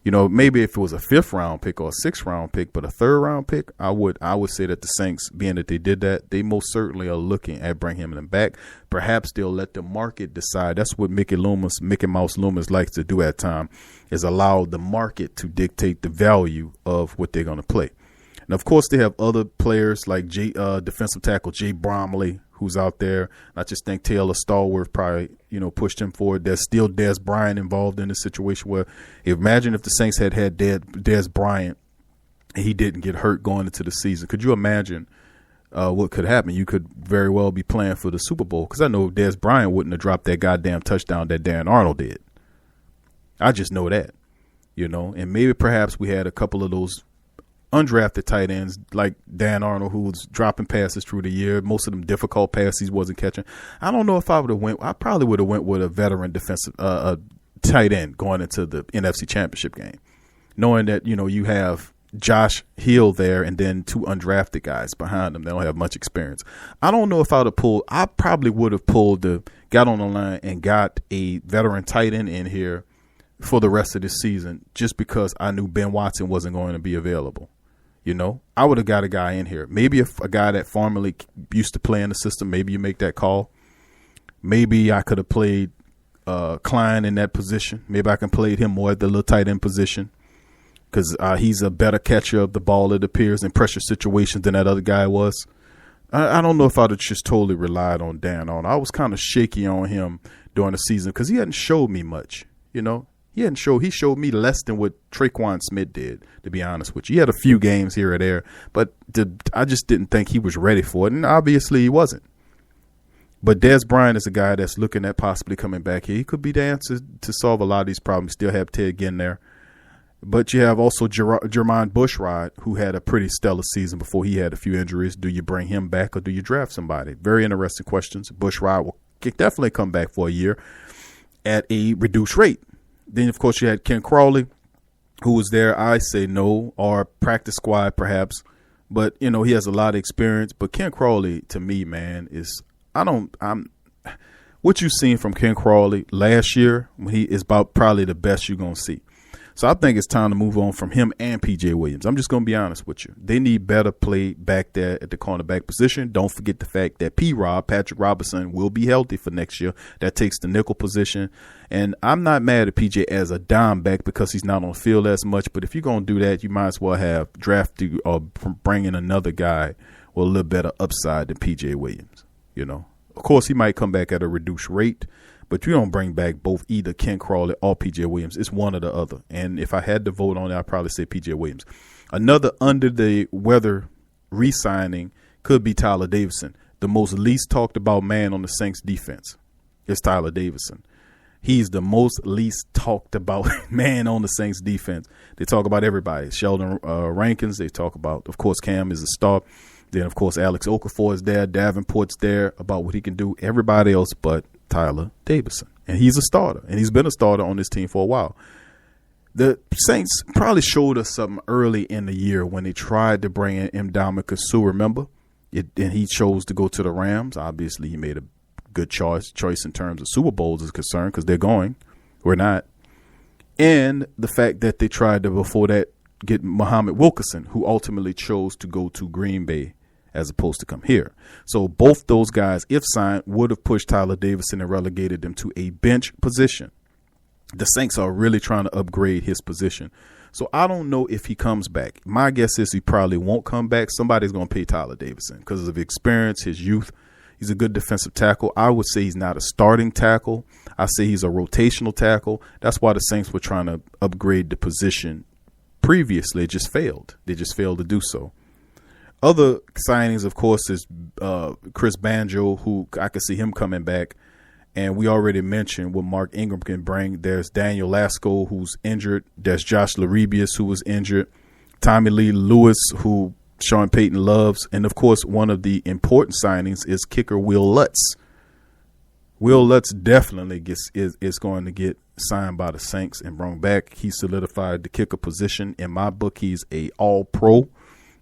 Maybe if it was a 5th round pick or a 6th round pick, but a 3rd round pick, I would say that the Saints, being that they did that, they most certainly are looking at bringing him back. Perhaps they'll let the market decide. That's what Mickey Mouse Loomis likes to do at times, is allow the market to dictate the value of what they're going to play. And of course, they have other players like defensive tackle Jay Bromley, who's out there. I just think Taylor Stallworth probably, pushed him forward. There's still Dez Bryant involved in the situation where, imagine if the Saints had Dez Bryant and he didn't get hurt going into the season. Could you imagine what could happen? You could very well be playing for the Super Bowl, because I know Dez Bryant wouldn't have dropped that goddamn touchdown that Dan Arnold did. I just know that, and maybe perhaps we had a couple of those undrafted tight ends like Dan Arnold, who was dropping passes through the year. Most of them difficult passes he wasn't catching. I don't know if I probably would have went with a veteran defensive tight end going into the NFC Championship game, knowing that you have Josh Hill there and then 2 undrafted guys behind them. They don't have much experience. I don't know if I probably would have got on the line and got a veteran tight end in here for the rest of this season just because I knew Ben Watson wasn't going to be available. You know, I would have got a guy in here. Maybe a guy that formerly used to play in the system. Maybe you make that call. Maybe I could have played Klein in that position. Maybe I can play him more at the little tight end position because he's a better catcher of the ball, it appears, in pressure situations than that other guy was. I don't know if I'd have just totally relied on Dan on. I was kind of shaky on him during the season because he hadn't showed me much, you know. He showed me less than what Traquan Smith did, to be honest with you. He had a few games here or there, but I just didn't think he was ready for it, and obviously he wasn't. But Des Bryant is a guy that's looking at possibly coming back here. He could be the answer to solve a lot of these problems. Still have Ted Ginn there. But you have also Jermon Bushrod, who had a pretty stellar season before he had a few injuries. Do you bring him back or do you draft somebody? Very interesting questions. Bushrod will definitely come back for a year at a reduced rate. Then, of course, you had Ken Crawley, who was there. I say no, or practice squad perhaps. But, you know, he has a lot of experience. But Ken Crawley, to me, man, what you've seen from Ken Crawley last year, he is about probably the best you're going to see. So I think it's time to move on from him and P.J. Williams. I'm just going to be honest with you. They need better play back there at the cornerback position. Don't forget the fact that Patrick Robinson, will be healthy for next year. That takes the nickel position. And I'm not mad at P.J. as a dime back because he's not on the field as much. But if you're going to do that, you might as well have drafted or bring in another guy with a little better upside than P.J. Williams. You know, of course, he might come back at a reduced rate. But you don't bring back both either Ken Crawley or P.J. Williams. It's one or the other. And if I had to vote on it, I'd probably say P.J. Williams. Another under-the-weather re-signing could be Tyler Davison. The most least talked about man on the Saints defense is Tyler Davison. He's the most least talked about man on the Saints defense. They talk about everybody. Sheldon Rankins. They talk about, of course, Cam is a star. Then, of course, Alex Okafor is there. Davenport's there about what he can do. Everybody else but Tyler Davison. And he's a starter. And he's been a starter on this team for a while. The Saints probably showed us something early in the year when they tried to bring in Ndamukong Suh, remember? And he chose to go to the Rams. Obviously, he made a good choice in terms of Super Bowls is concerned because they're going. We're not. And the fact that they tried to, before that, get Muhammad Wilkerson, who ultimately chose to go to Green Bay as opposed to come here. So both those guys, if signed, would have pushed Tyler Davison and relegated them to a bench position. The Saints are really trying to upgrade his position. So I don't know if he comes back. My guess is he probably won't come back. Somebody's going to pay Tyler Davison because of experience, his youth. He's a good defensive tackle. I would say he's not a starting tackle. I say he's a rotational tackle. That's why the Saints were trying to upgrade the position previously. It just failed. They just failed to do so. Other signings, of course, is Chris Banjo, who I could see him coming back. And we already mentioned what Mark Ingram can bring. There's Daniel Lasco, who's injured. There's Josh Larebius, who was injured. Tommy Lee Lewis, who Sean Payton loves. And, of course, one of the important signings is kicker Will Lutz. Will Lutz definitely is going to get signed by the Saints and brought back. He solidified the kicker position. In my book, he's a all-pro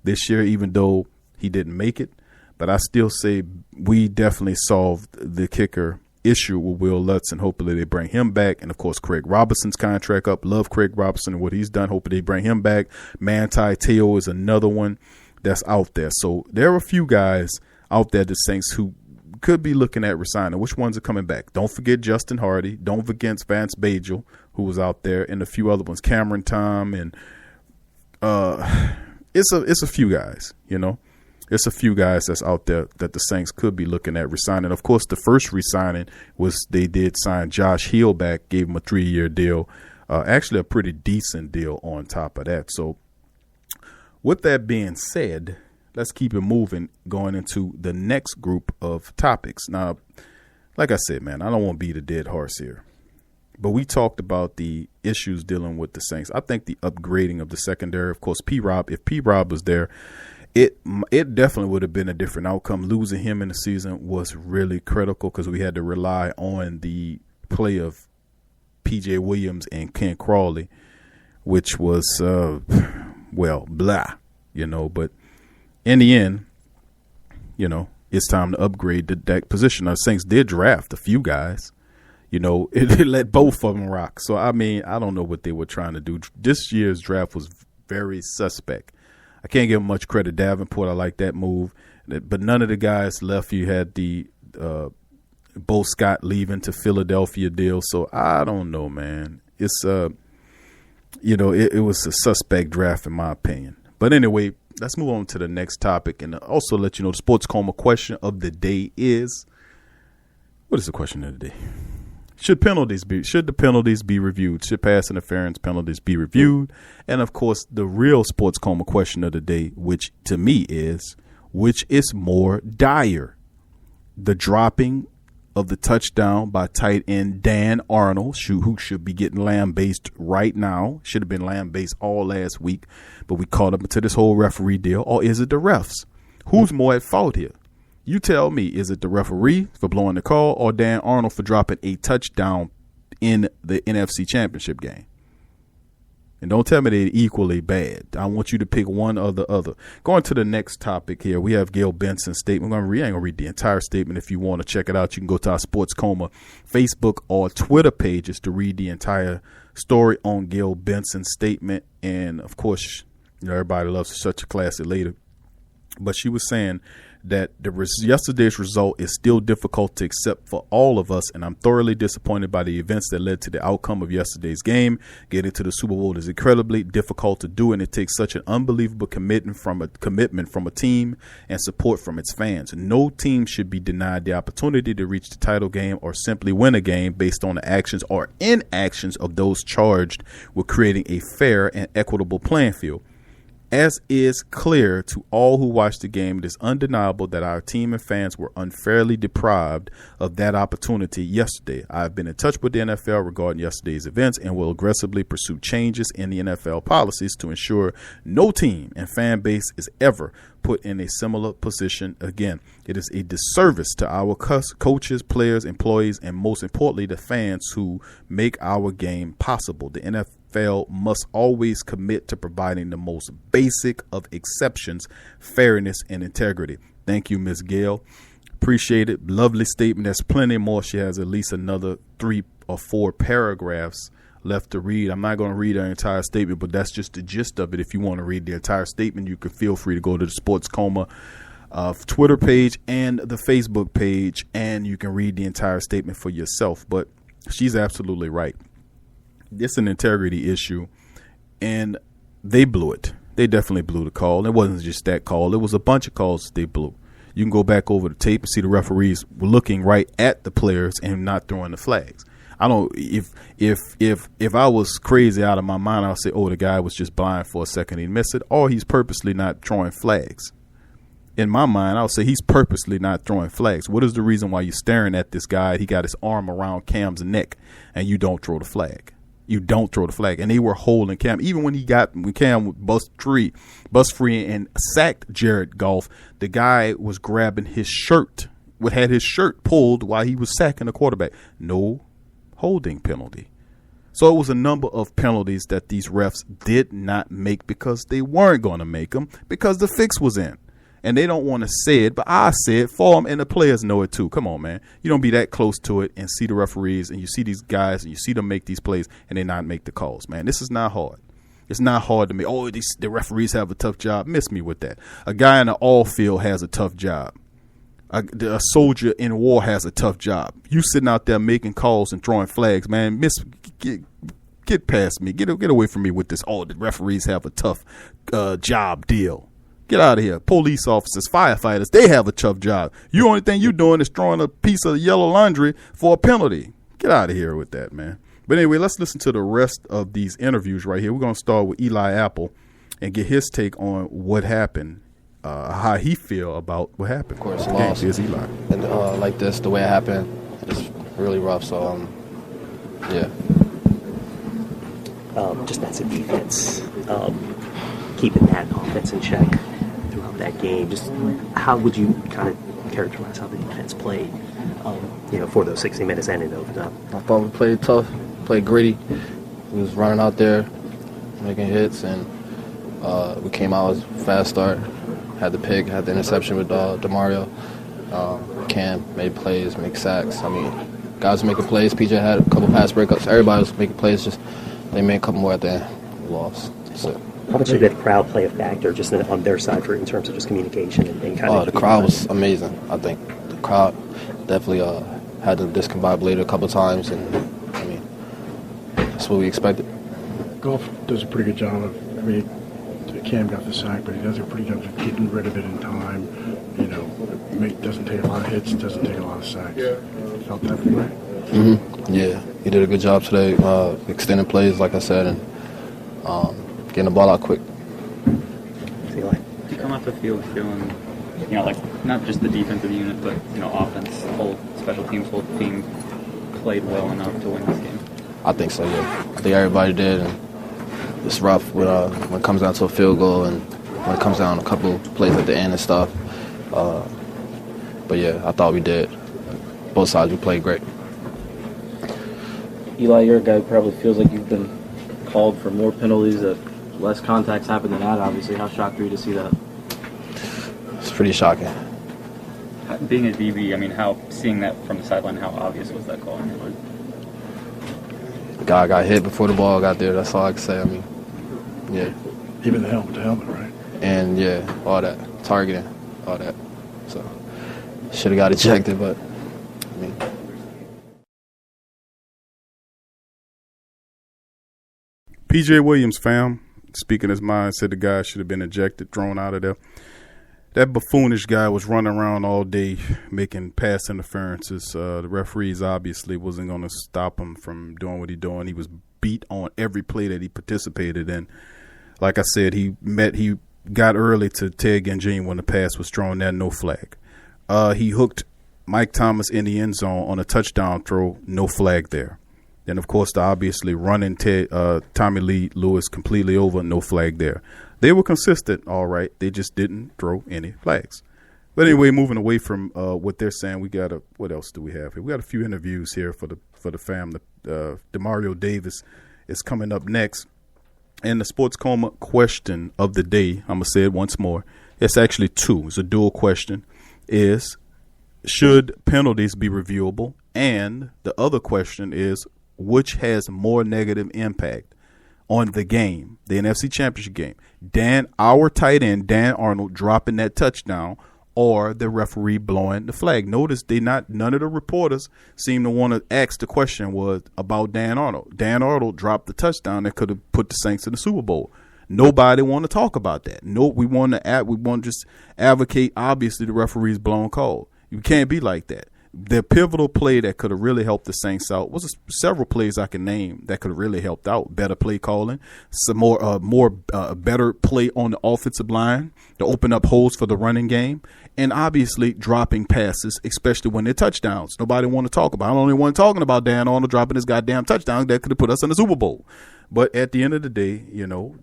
this year, even though he didn't make it. But I still say we definitely solved the kicker issue with Will Lutz, and hopefully they bring him back. And, of course, Craig Robinson's contract up. Love Craig Robinson and what he's done. Hopefully they bring him back. Manti Te'o is another one that's out there. So there are a few guys out there, the Saints, who could be looking at resigning. Which ones are coming back? Don't forget Justin Hardy. Don't forget Vance Bagel, who was out there, and a few other ones. Cameron Tom, and it's a few guys, you know. It's a few guys that's out there that the Saints could be looking at resigning. Of course, the first resigning was they did sign Josh Hill back, gave him a 3-year deal, actually a pretty decent deal on top of that. So with that being said, let's keep it moving, going into the next group of topics. Now, like I said, man, I don't want to beat a dead horse here, but we talked about the issues dealing with the Saints. I think the upgrading of the secondary, of course, if P-Rob was there, it definitely would have been a different outcome. Losing him in the season was really critical because we had to rely on the play of P.J. Williams and Ken Crawley, which was blah, but in the end, it's time to upgrade that position. The Saints did draft a few guys, it let both of them rock. So, I don't know what they were trying to do. This year's draft was very suspect. I can't give him much credit. Davenport, I like that move. But none of the guys left. You had the Bo Scott leaving to Philadelphia deal. So I don't know, man. It's it was a suspect draft in my opinion. But anyway, let's move on to the next topic, and also let you know the Sports Coma question of the day is: what is the question of the day? Should the penalties be reviewed? Should pass interference penalties be reviewed? And of course, the real Sports Coma question of the day, which to me is, which is more dire? The dropping of the touchdown by tight end Dan Arnold, who should be getting lambasted right now, should have been lambasted all last week, but we caught up into this whole referee deal. Or is it the refs? Who's more at fault here? You tell me, is it the referee for blowing the call or Dan Arnold for dropping a touchdown in the NFC Championship game? And don't tell me they're equally bad. I want you to pick one or the other. Going to the next topic here, we have Gayle Benson's statement. I ain't going to read the entire statement. If you want to check it out, you can go to our Sports Coma Facebook or Twitter pages to read the entire story on Gayle Benson's statement. And, of course, everybody loves such a classic later. But she was saying that yesterday's result is still difficult to accept for all of us, and I'm thoroughly disappointed by the events that led to the outcome of yesterday's game. Getting to the Super Bowl is incredibly difficult to do, and it takes such an unbelievable commitment from a team and support from its fans. No team should be denied the opportunity to reach the title game or simply win a game based on the actions or inactions of those charged with creating a fair and equitable playing field. As is clear to all who watched the game, it is undeniable that our team and fans were unfairly deprived of that opportunity yesterday. I have been in touch with the NFL regarding yesterday's events and will aggressively pursue changes in the NFL policies to ensure no team and fan base is ever put in a similar position again. It is a disservice to our coaches, players, employees, and most importantly, the fans who make our game possible. The NFL must always commit to providing the most basic of exceptions, fairness, and integrity. Thank you, Ms. Gayle. Appreciate it. Lovely statement. There's plenty more. She has at least another 3 or 4 paragraphs left to read. I'm not going to read her entire statement, but that's just the gist of it. If you want to read the entire statement, you can feel free to go to the Sports Coma Twitter page and the Facebook page, and you can read the entire statement for yourself. But she's absolutely right. It's an integrity issue, and they blew it. They definitely blew the call. It wasn't just that call. It was a bunch of calls they blew. You can go back over the tape and see the referees were looking right at the players and not throwing the flags. I don't. If I was crazy out of my mind, I'll say, oh, the guy was just blind for a second, he missed it, or he's purposely not throwing flags. In my mind, I'll say he's purposely not throwing flags. What is the reason why you're staring at this guy? He got his arm around Cam's neck, and you don't throw the flag. You don't throw the flag. And they were holding Cam. Even when Cam bust free and sacked Jared Goff, the guy was grabbing his shirt, had his shirt pulled while he was sacking the quarterback. No holding penalty. So it was a number of penalties that these refs did not make because they weren't going to make them because the fix was in. And they don't want to say it, but I say it for them, and the players know it too. Come on, man. You don't be that close to it and see the referees, and you see these guys, and you see them make these plays, and they not make the calls, man. This is not hard. It's not hard to me. Oh, the referees have a tough job. Miss me with that. A guy in the all field has a tough job. A soldier in war has a tough job. You sitting out there making calls and throwing flags, man. Get past me. Get away from me with this. Oh, the referees have a tough job deal. Get out of here. Police officers, firefighters, they have a tough job. You only thing you doing is throwing a piece of yellow laundry for a penalty. Get out of here with that, man. But anyway, let's listen to the rest of these interviews right here. We're going to start with Eli Apple and get his take on what happened, how he feel about what happened. Of course, lost. Here's Eli. And like this, the way it happened, it's really rough. So, yeah. Just as a defense, keeping that offense in check throughout that game, just how would you kind of characterize how the defense played, for those 60 minutes and in overtime? I thought we played tough, played gritty. We was running out there, making hits, and We came out with a fast start, had the pick, had the interception with Demarrio. Cam made plays, make sacks. I mean, guys were making plays. PJ had a couple pass breakups. Everybody was making plays. Just they made a couple more at the end. We lost. So. How much did that crowd play a factor just on their side in terms of just communication and kind of? The crowd was amazing. I think the crowd definitely had the discombobulated a couple times, and I mean, that's what we expected. Goff does a pretty good job of. I mean, Cam got the sack, but he does a pretty good job of getting rid of it in time. You know, doesn't take a lot of hits, doesn't take a lot of sacks. Felt that way. Mm-hmm. Yeah, he did a good job today, extending plays, like I said, and getting the ball out quick. Do you come off the field feeling, you know, like not just the defensive unit, but you know, offense, whole special teams, whole team played well enough to win this game? I think so. Yeah, I think everybody did, and it's rough when it comes down to a field goal and when it comes down to a couple plays at the end and stuff. But yeah, I thought we did. Both sides, we played great. Eli, you're a guy who probably feels like you've been called for more penalties, that less contacts happen than that, obviously. How shocked were you to see that? It's pretty shocking. Being a DB, I mean, seeing that from the sideline, how obvious was that call in your mind? The guy got hit before the ball got there, that's all I can say. I mean, yeah. Even the helmet, right? And yeah, all that, targeting, all that. So, should have got ejected, but I mean. PJ Williams, fam, speaking his mind, said the guy should have been ejected, thrown out of there. That buffoonish guy was running around all day making pass interferences. The referees obviously wasn't going to stop him from doing what he's doing. He was beat on every play that he participated in. Like I said, he got early to Ted Gangine when the pass was thrown there, no flag. He hooked Mike Thomas in the end zone on a touchdown throw, no flag there. Then, of course, the obviously running Tommy Lee Lewis completely over, no flag there. They were consistent, all right. They just didn't throw any flags. But anyway, moving away from what they're saying, what else do we have here? We got a few interviews here for the fam. Demario Davis is coming up next. And the Sports Coma question of the day, I'm going to say it once more. It's actually two. It's a dual question. Is, should penalties be reviewable? And the other question is, which has more negative impact on the game, the NFC Championship game? Our tight end, Dan Arnold, dropping that touchdown, or the referee blowing the flag. Notice none of the reporters seem to want to ask the question was about Dan Arnold. Dan Arnold dropped the touchdown that could have put the Saints in the Super Bowl. Nobody want to talk about that. No, we want to just advocate, obviously, the referee's blown call. You can't be like that. The pivotal play that could have really helped the Saints out was several plays I can name that could have really helped out. Better play calling, some better play on the offensive line to open up holes for the running game, and obviously dropping passes, especially when they're touchdowns. Nobody want to talk about. I'm the only one talking about Dan Arnold dropping his goddamn touchdown that could have put us in the Super Bowl. But at the end of the day,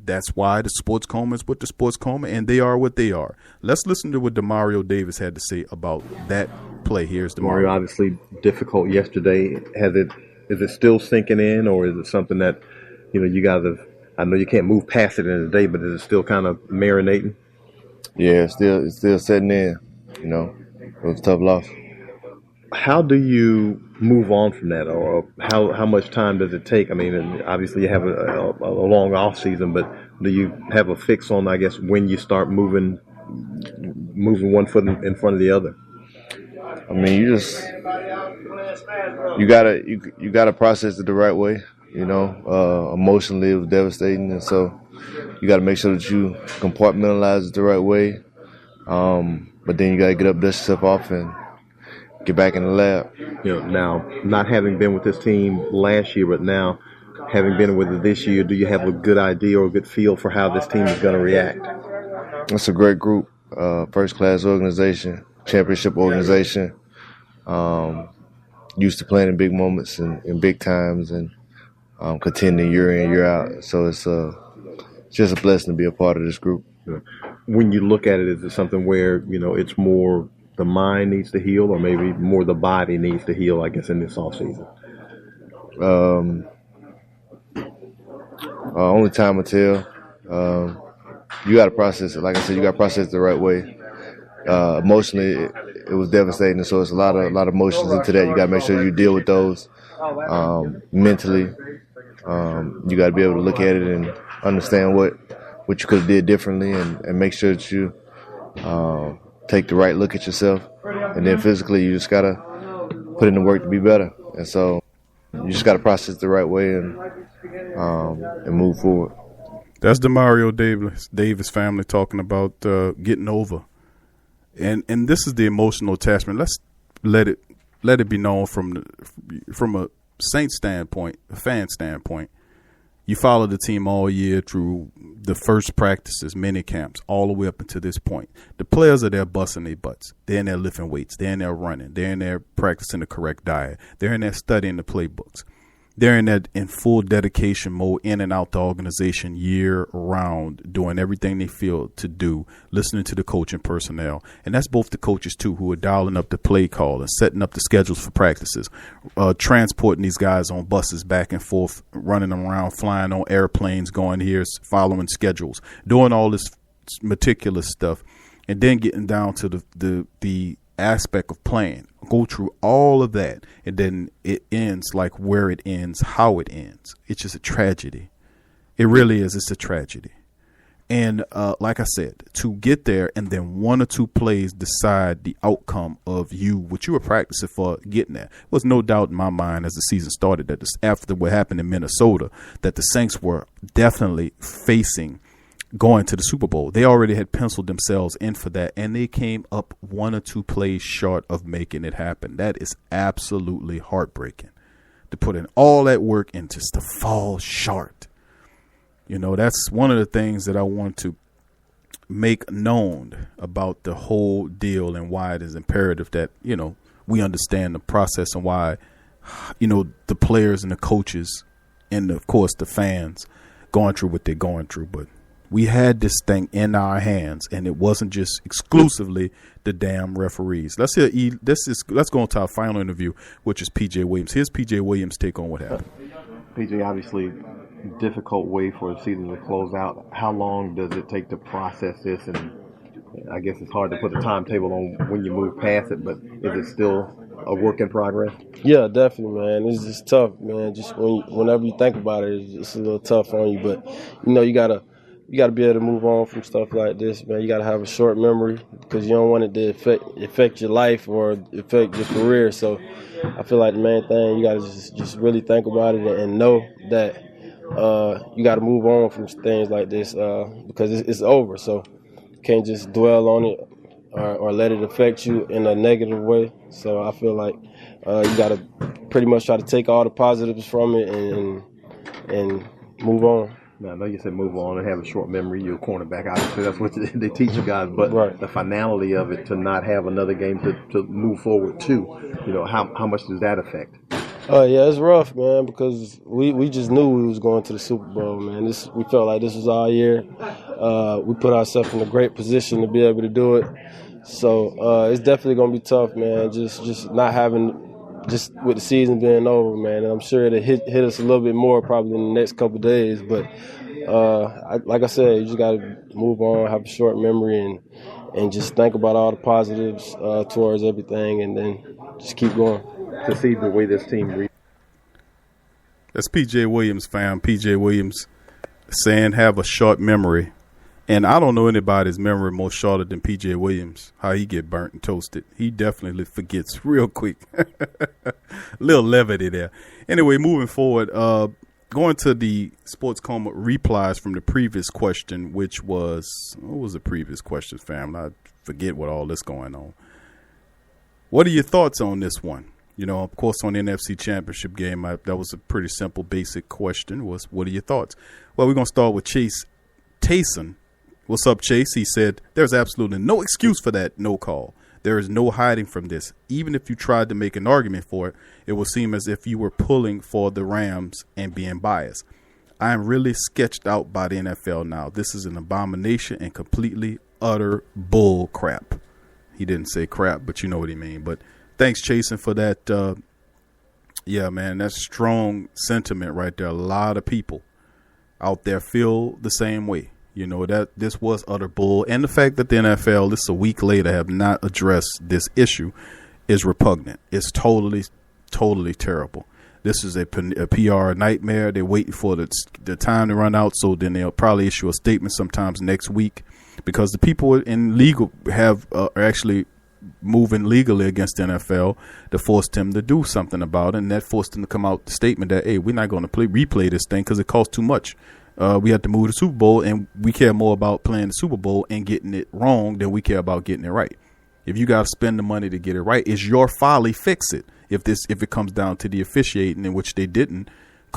that's why the Sports Coma is what the Sports Coma, and they are what they are. Let's listen to what Demario Davis had to say about that play. Here's Demario. Obviously difficult yesterday. Is it still sinking in, or is it something that you gotta? I know you can't move past it in a day, but is it still kind of marinating? Yeah, it's still setting in. It was a tough loss. How do you move on from that, or how much time does it take? I mean, obviously you have a long off season, but do you have a fix on, I guess, when you start moving one foot in front of the other? I mean, you gotta process it the right way. Emotionally it was devastating, and so you got to make sure that you compartmentalize it the right way. But then you got to get up, dust yourself off, and get back in the lab. Now, not having been with this team last year, but now having been with it this year, do you have a good idea or a good feel for how this team is going to react? It's a great group, first-class organization, championship organization, used to playing in big moments and in big times, and contending year in, year out. So it's just a blessing to be a part of this group. When you look at it, is it something where, it's more the mind needs to heal, or maybe more the body needs to heal, I guess, in this offseason? Only time will tell. you got to process it. Like I said, you got to process it the right way. Emotionally, it was devastating. So it's a lot of emotions into that. You got to make sure you deal with those mentally. You got to be able to look at it and understand what you could have did differently, and make sure that you take the right look at yourself. And then physically, you just got to put in the work to be better. And so you just got to process it the right way and move forward. That's Demarrio Davis family talking about getting over. And this is the emotional attachment. Let's let it be known from a Saints standpoint, a fan standpoint. You follow the team all year through the first practices, mini camps, all the way up until this point. The players are there busting their butts. They're in there lifting weights. They're in there running. They're in there practicing the correct diet. They're in there studying the playbooks. They're in full dedication mode, in and out the organization year round, doing everything they feel to do, listening to the coaching personnel. And that's both the coaches, too, who are dialing up the play call and setting up the schedules for practices, transporting these guys on buses back and forth, running them around, flying on airplanes, going here, following schedules, doing all this meticulous stuff, and then getting down to the aspect of playing. Go through all of that, and then it ends like where it ends, how it ends. It's just a tragedy. It really is. It's a tragedy. And like I said, to get there and then one or two plays decide the outcome of what you were practicing for getting there. There was no doubt in my mind as the season started that after what happened in Minnesota, that the Saints were definitely facing going to the Super Bowl. They already had penciled themselves in for that, and they came up one or two plays short of making it happen. That is absolutely heartbreaking, to put in all that work and just to fall short. You know, that's one of the things that I want to make known about the whole deal, and why it is imperative that, you know, we understand the process, and why, you know, the players and the coaches and, of course, the fans going through what they're going through. But we had this thing in our hands, and it wasn't just exclusively the damn referees. Let's go on to our final interview, which is P.J. Williams. Here's P.J. Williams' take on what happened. P.J., obviously, difficult way for the season to close out. How long does it take to process this? And I guess it's hard to put a timetable on when you move past it, but is it still a work in progress? Yeah, definitely, man. It's just tough, man. Just whenever you think about it, it's a little tough on you. But, you know, you gotta be able to move on from stuff like this, man. You got to have a short memory, because you don't want it to affect your life or affect your career. So I feel like the main thing, you got to just really think about it and know that you got to move on from things like this because it's over. So you can't just dwell on it or let it affect you in a negative way. So I feel like you got to pretty much try to take all the positives from it and move on. Now, I know you said move on and have a short memory. You're a cornerback, obviously. That's what they teach you guys. But the finality of it, to not have another game to move forward to, you know, how much does that affect? Yeah, it's rough, man, because we just knew we was going to the Super Bowl, man. We felt like this was our year. We put ourselves in a great position to be able to do it. So it's definitely going to be tough, man, just not having – just with the season being over, man. And I'm sure it'll hit us a little bit more probably in the next couple of days. But like I said, you just got to move on, have a short memory, and just think about all the positives towards everything, and then just keep going. To see the way this team That's P.J. Williams, fam. P.J. Williams saying have a short memory. And I don't know anybody's memory more shorter than P.J. Williams, how he get burnt and toasted. He definitely forgets real quick. Little levity there. Anyway, moving forward, going to the Sports Coma replies from the previous question, which was, what was the previous question, fam? I forget what all this going on. What are your thoughts on this one? You know, of course, on the NFC Championship game, that was a pretty simple, basic question, was what are your thoughts? Well, we're going to start with Chase Tayson. What's up, Chase? He said, there's absolutely no excuse for that no call. There is no hiding from this. Even if you tried to make an argument for it, it will seem as if you were pulling for the Rams and being biased. I am really sketched out by the NFL now. This is an abomination and completely utter bull crap. He didn't say crap, but you know what he mean. But thanks, Chasen, for that. Yeah, man, that's strong sentiment right there. A lot of people out there feel the same way. You know, that this was utter bull. And the fact that the NFL, this is a week later, have not addressed this issue is repugnant. It's totally, totally terrible. This is a PR nightmare. They're waiting for the time to run out, so then they'll probably issue a statement sometimes next week, because the people in legal are actually moving legally against the NFL to force them to do something about it, and that forced them to come out with the statement that, hey, we're not going to replay this thing because it costs too much. We have to move the Super Bowl, and we care more about playing the Super Bowl and getting it wrong than we care about getting it right. If you got to spend the money to get it right, it's your folly. Fix it. If it comes down to the officiating, in which they didn't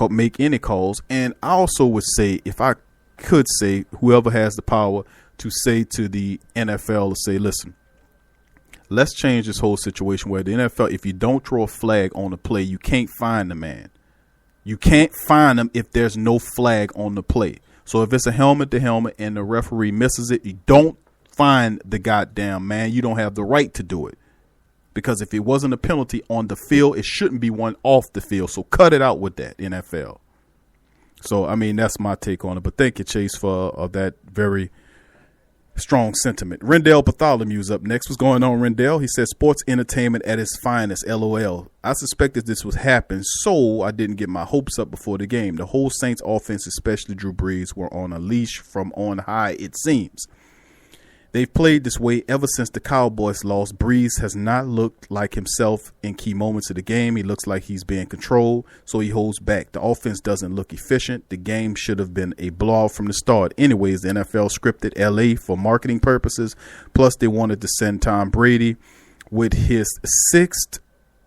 make any calls. And I also would say, if I could say, whoever has the power to say to the NFL, to say, listen, let's change this whole situation where the NFL, if you don't throw a flag on the play, you can't find the man. You can't find him if there's no flag on the play. So if it's a helmet to helmet and the referee misses it, you don't find the goddamn man. You don't have the right to do it. Because if it wasn't a penalty on the field, it shouldn't be one off the field. So cut it out with that, NFL. So, I mean, that's my take on it. But thank you, Chase, for that very strong sentiment. Rendell Bartholomew's up next. What's going on, Rendell? He says, sports entertainment at its finest, LOL. I suspected this would happen, so I didn't get my hopes up before the game. The whole Saints offense, especially Drew Brees, were on a leash from on high, it seems. They've played this way ever since the Cowboys lost. Brees has not looked like himself in key moments of the game. He looks like he's being controlled, so he holds back. The offense doesn't look efficient. The game should have been a blowout from the start. Anyways, the NFL scripted LA for marketing purposes. Plus, they wanted to send Tom Brady with his 6th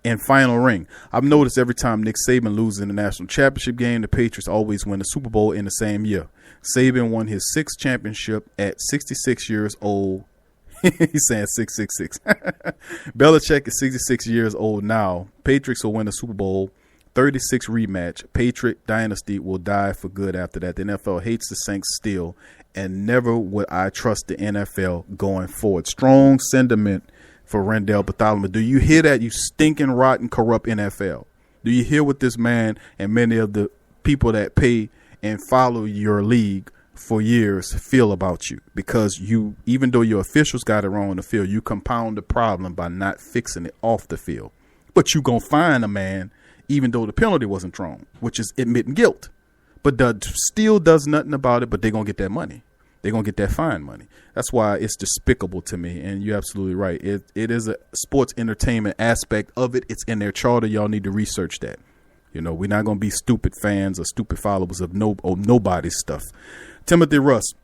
and final ring. I've noticed every time Nick Saban loses in the national championship game, the Patriots always win the Super Bowl in the same year. Saban won his 6th championship at 66 years old. He's saying 666. Belichick is 66 years old now. Patriots will win the Super Bowl 36 rematch. Patriot dynasty will die for good after that. The NFL hates the Saints still, and never would I trust the NFL going forward. Strong sentiment for Rendell Bartholomew. Do you hear that, you stinking, rotten, corrupt NFL? Do you hear what this man and many of the people that pay and follow your league for years feel about you? Because you, even though your officials got it wrong on the field, you compound the problem by not fixing it off the field. But you gonna find a man even though the penalty wasn't thrown, which is admitting guilt. But the still does nothing about it, but they're gonna get that money. They're gonna get that fine money. That's why it's despicable to me. And you're absolutely right. It is a sports entertainment aspect of it. It's in their charter. Y'all need to research that. You know, we're not going to be stupid fans or stupid followers of nobody's stuff. Timothy Russ.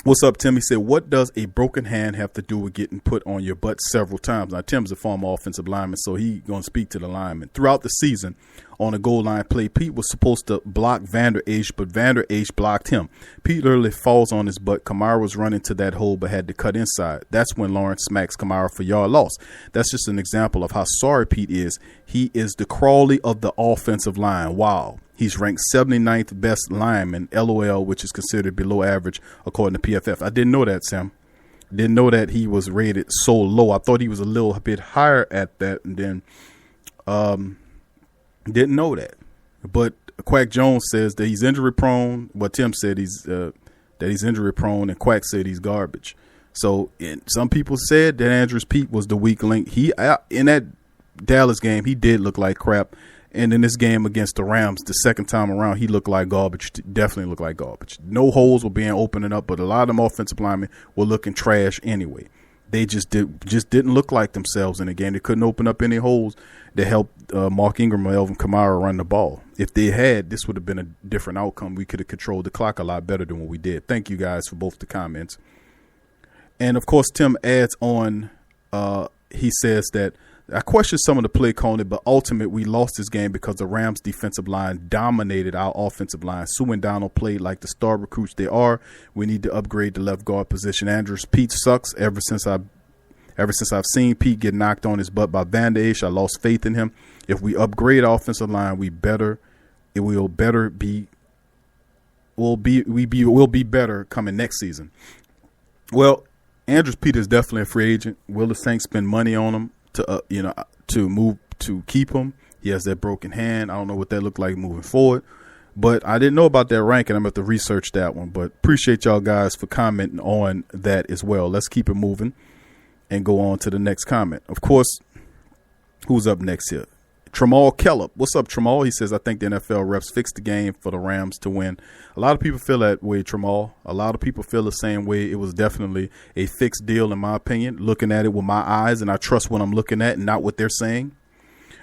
What's up, Tim? He said, what does a broken hand have to do with getting put on your butt several times? Now, Tim's a former offensive lineman, so he's going to speak to the lineman. Throughout the season, on a goal line play, Pete was supposed to block Vander Esch, but Vander Esch blocked him. Pete literally falls on his butt. Kamara was running to that hole, but had to cut inside. That's when Lawrence smacks Kamara for yard loss. That's just an example of how sorry Pete is. He is the Crawley of the offensive line. Wow. He's ranked 79th best lineman, LOL, which is considered below average according to PFF. I didn't know that, Sam. Didn't know that he was rated so low. I thought he was a little bit higher at that, and then didn't know that. But Quack Jones says that he's injury prone. What Tim said, that he's injury prone, and Quack said he's garbage. So some people said that Andrews Pete was the weak link. He in that Dallas game, he did look like crap. And in this game against the Rams, the second time around, he looked like garbage. Definitely looked like garbage. No holes were being opening up, but a lot of them offensive linemen were looking trash anyway. They just didn't look like themselves in the game. They couldn't open up any holes to help Mark Ingram or Elvin Kamara run the ball. If they had, this would have been a different outcome. We could have controlled the clock a lot better than what we did. Thank you guys for both the comments. And, of course, Tim adds on, he says that, I question some of the play calling, but ultimately we lost this game because the Rams defensive line dominated our offensive line. Sue and Donald played like the star recruits they are. We need to upgrade the left guard position. Andrews Pete sucks. Ever since I've seen Pete get knocked on his butt by Vander Esch, I lost faith in him. If we upgrade our offensive line, we'll be better coming next season. Well, Andrews Pete is definitely a free agent. Will the Saints spend money on him to keep him? He has that broken hand. I don't know what that looked like moving forward, But I didn't know about that ranking. I'm going to have to research that one. But appreciate y'all guys for commenting on that as well. Let's keep it moving and go on to the next comment. Of course, who's up next here? Tramal Kellop. What's up, Tramal? He says, I think the NFL refs fixed the game for the Rams to win. A lot of people feel that way, Tramal. A lot of people feel the same way. It was definitely a fixed deal, in my opinion, looking at it with my eyes, and I trust what I'm looking at and not what they're saying.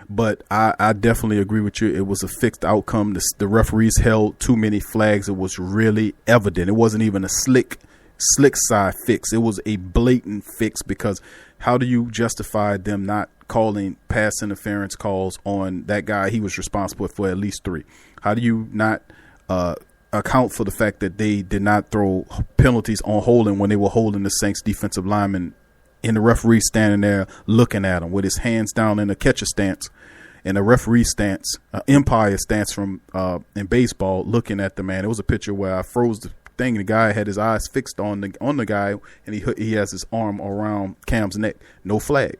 But I definitely agree with you. It was a fixed outcome. The referees held too many flags. It was really evident. It wasn't even a slick side fix. It was a blatant fix, because how do you justify them not calling pass interference calls on that guy? He was responsible for at least 3. How do you not account for the fact that they did not throw penalties on holding when they were holding the Saints defensive lineman, and the referee standing there looking at him with his hands down in a catcher stance and a referee stance, umpire stance from in baseball, looking at the man? It was a picture where I froze the thing. The guy had his eyes fixed on the guy, and he has his arm around Cam's neck. No flag.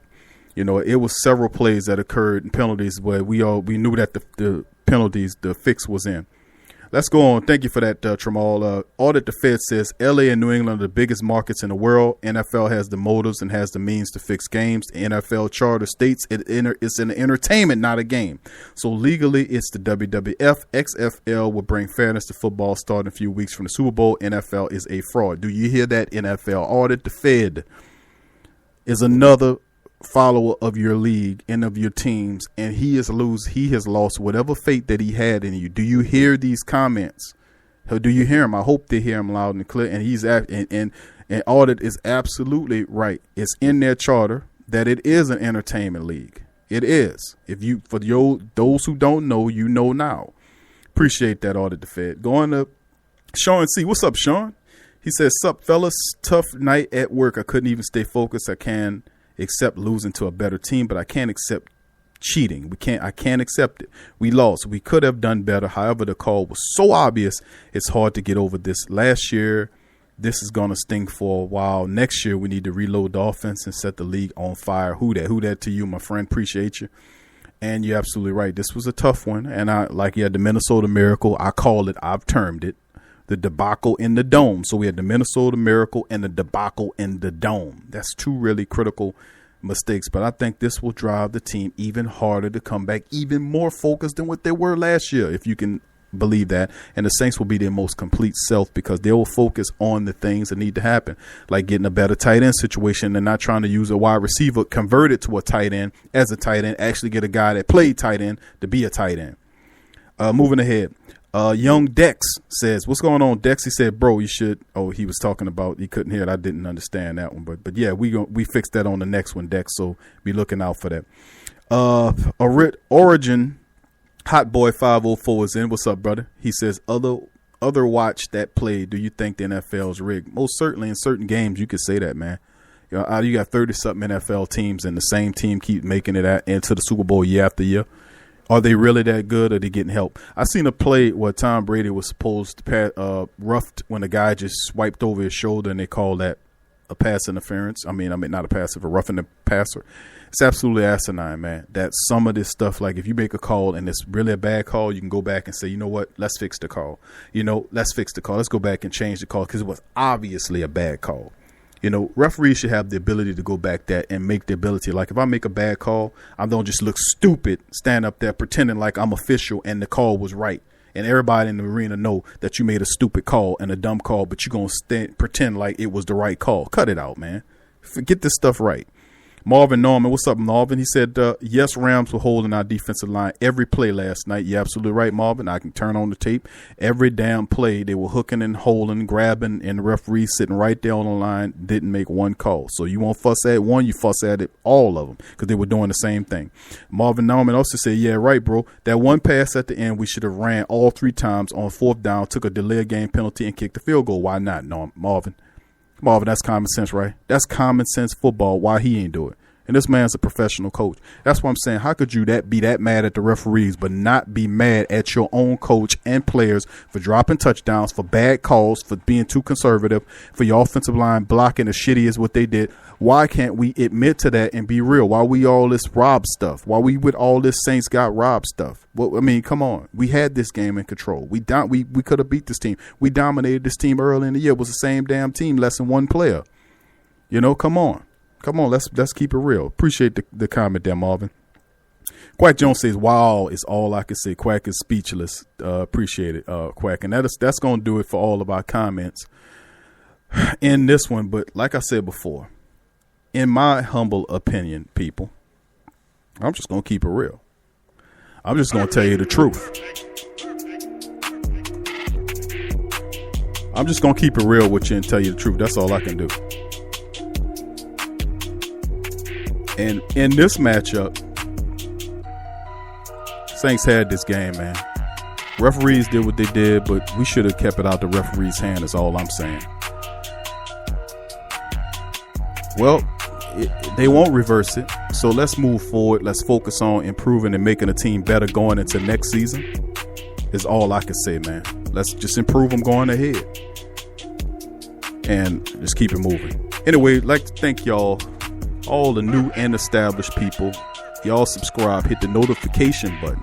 You know, it was several plays that occurred in penalties where we knew that the penalties, the fix was in. Let's go on. Thank you for that, Tramal. Audit the Fed says LA and New England are the biggest markets in the world. NFL has the motives and has the means to fix games. The NFL charter states it's an entertainment, not a game. So legally, it's the WWF. XFL will bring fairness to football starting a few weeks from the Super Bowl. NFL is a fraud. Do you hear that, NFL? Audit the Fed is another follower of your league and of your teams, and he has lost whatever faith that he had in you. Do you hear these comments? Do you hear him? I hope they hear him loud and clear. And he's and Audit is absolutely right. It's in their charter that it is an entertainment league. It is. Those who don't know, you know now. Appreciate that, Audit the Fed. Going to Sean C. What's up, Sean? He says, "Sup, fellas? Tough night at work. I couldn't even stay focused. I can accept losing to a better team, but I can't accept cheating. I can't accept it. We lost. We could have done better. However, the call was so obvious, it's hard to get over this. Last year, this is going to sting for a while. Next year, we need to reload the offense and set the league on fire." Who that to you, my friend. Appreciate you. And you're absolutely right. This was a tough one. And you had the Minnesota Miracle. I've termed it the Debacle in the Dome. So we had the Minnesota Miracle and the Debacle in the Dome. That's 2 really critical mistakes. But I think this will drive the team even harder to come back, even more focused than what they were last year, if you can believe that. And the Saints will be their most complete self, because they will focus on the things that need to happen, like getting a better tight end situation and not trying to use a wide receiver, convert it to a tight end as a tight end, actually get a guy that played tight end to be a tight end. Moving ahead. Young Dex says, "What's going on, Dex?" He said, "Bro, you should." Oh, he was talking about, he couldn't hear it. I didn't understand that one, but yeah, we fixed that on the next one, Dex. So be looking out for that. Origin Hot Boy 504 is in. What's up, brother? He says, other watch that play. Do you think the NFL's rigged? Most certainly, in certain games, you could say that, man. You got 30-something NFL teams, and the same team keep making it into the Super Bowl year after year. Are they really that good, or are they getting help? I seen a play where Tom Brady was supposed to roughed when the guy just swiped over his shoulder, and they called that a pass interference. I mean, not a pass, but roughing the passer. It's absolutely asinine, man. That some of this stuff, like if you make a call and it's really a bad call, you can go back and say, you know what, let's fix the call. Let's fix the call. Let's go back and change the call, because it was obviously a bad call. Referees should have the ability to go back that and make the ability. Like if I make a bad call, I don't just look stupid, stand up there pretending like I'm official and the call was right. And everybody in the arena know that you made a stupid call and a dumb call, but you're going to pretend like it was the right call. Cut it out, man. Get this stuff right. Marvin Norman, what's up, Marvin? He said, yes, Rams were holding our defensive line every play last night. You're absolutely right, Marvin. I can turn on the tape. Every damn play, they were hooking and holding, grabbing, and the referee sitting right there on the line didn't make one call. So you won't fuss at one, you fuss at it, all of them, because they were doing the same thing. Marvin Norman also said, yeah, right, bro. That one pass at the end, we should have ran all 3 times on 4th down, took a delay game penalty, and kicked the field goal. Why not, Marvin? Marvin, that's common sense, right? That's common sense football. Why he ain't do it? And this man's a professional coach. That's what I'm saying. How could you be that mad at the referees but not be mad at your own coach and players for dropping touchdowns, for bad calls, for being too conservative, for your offensive line blocking as shitty as what they did? Why can't we admit to that and be real? Why we all this rob stuff? Why we with all this Saints got robbed stuff? Well, I mean, come on. We had this game in control. We could have beat this team. We dominated this team early in the year. It was the same damn team, less than one player. You know, come on. Come on, let's keep it real. Appreciate the comment there, Marvin. Quack Jones says, wow, is all I can say. Quack is speechless. Appreciate it, Quack. And that's going to do it for all of our comments in this one. But like I said before, in my humble opinion, people, I'm just going to keep it real. I'm just going to tell you the truth. I'm just going to keep it real with you and tell you the truth. That's all I can do. And in this matchup, Saints had this game, man. Referees did what they did, but we should have kept it out the referee's hand is all I'm saying. Well, they won't reverse it. So let's move forward. Let's focus on improving and making a team better going into next season is all I can say, man. Let's just improve them going ahead and just keep it moving. Anyway, I'd like to thank y'all, all the new and established people. Y'all subscribe, hit the notification button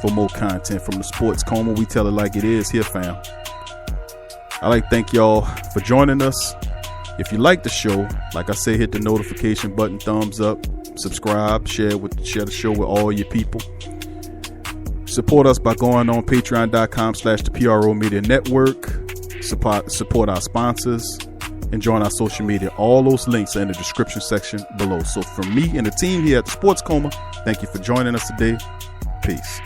for more content from the Sports Coma. We tell it like it is here, fam. I'd like to thank y'all for joining us. If you like the show, like I say, hit the notification button, thumbs up, subscribe, share the show with all your people. Support us by going on patreon.com/the PRO Media Network. Support our sponsors and join our social media. All those links are in the description section below. So from me and the team here at the Sports Coma, thank you for joining us today. Peace.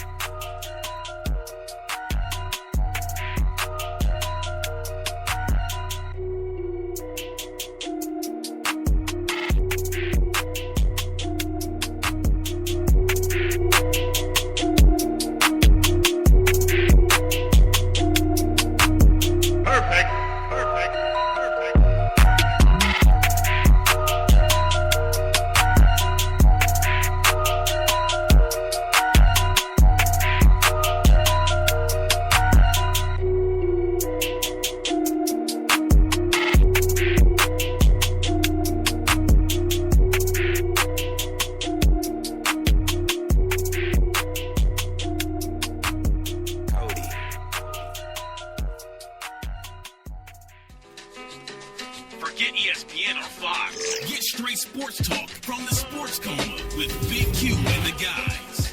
Forget ESPN or Fox. Get straight sports talk from the Sports Coma with Big Q and the guys.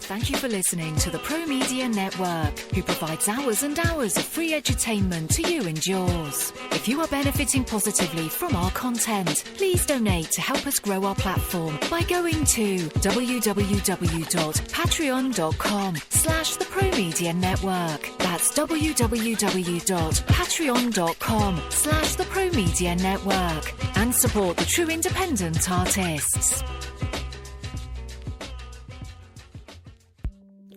Thank you for listening to the Pro Media Network, who provides hours and hours of free edutainment to you and yours. If you are benefiting positively from our content, please donate to help us grow our platform by going to www.patreon.com/the Pro Media Network. That's www.patreon.com/the Pro Media Network, and support the true independent artists.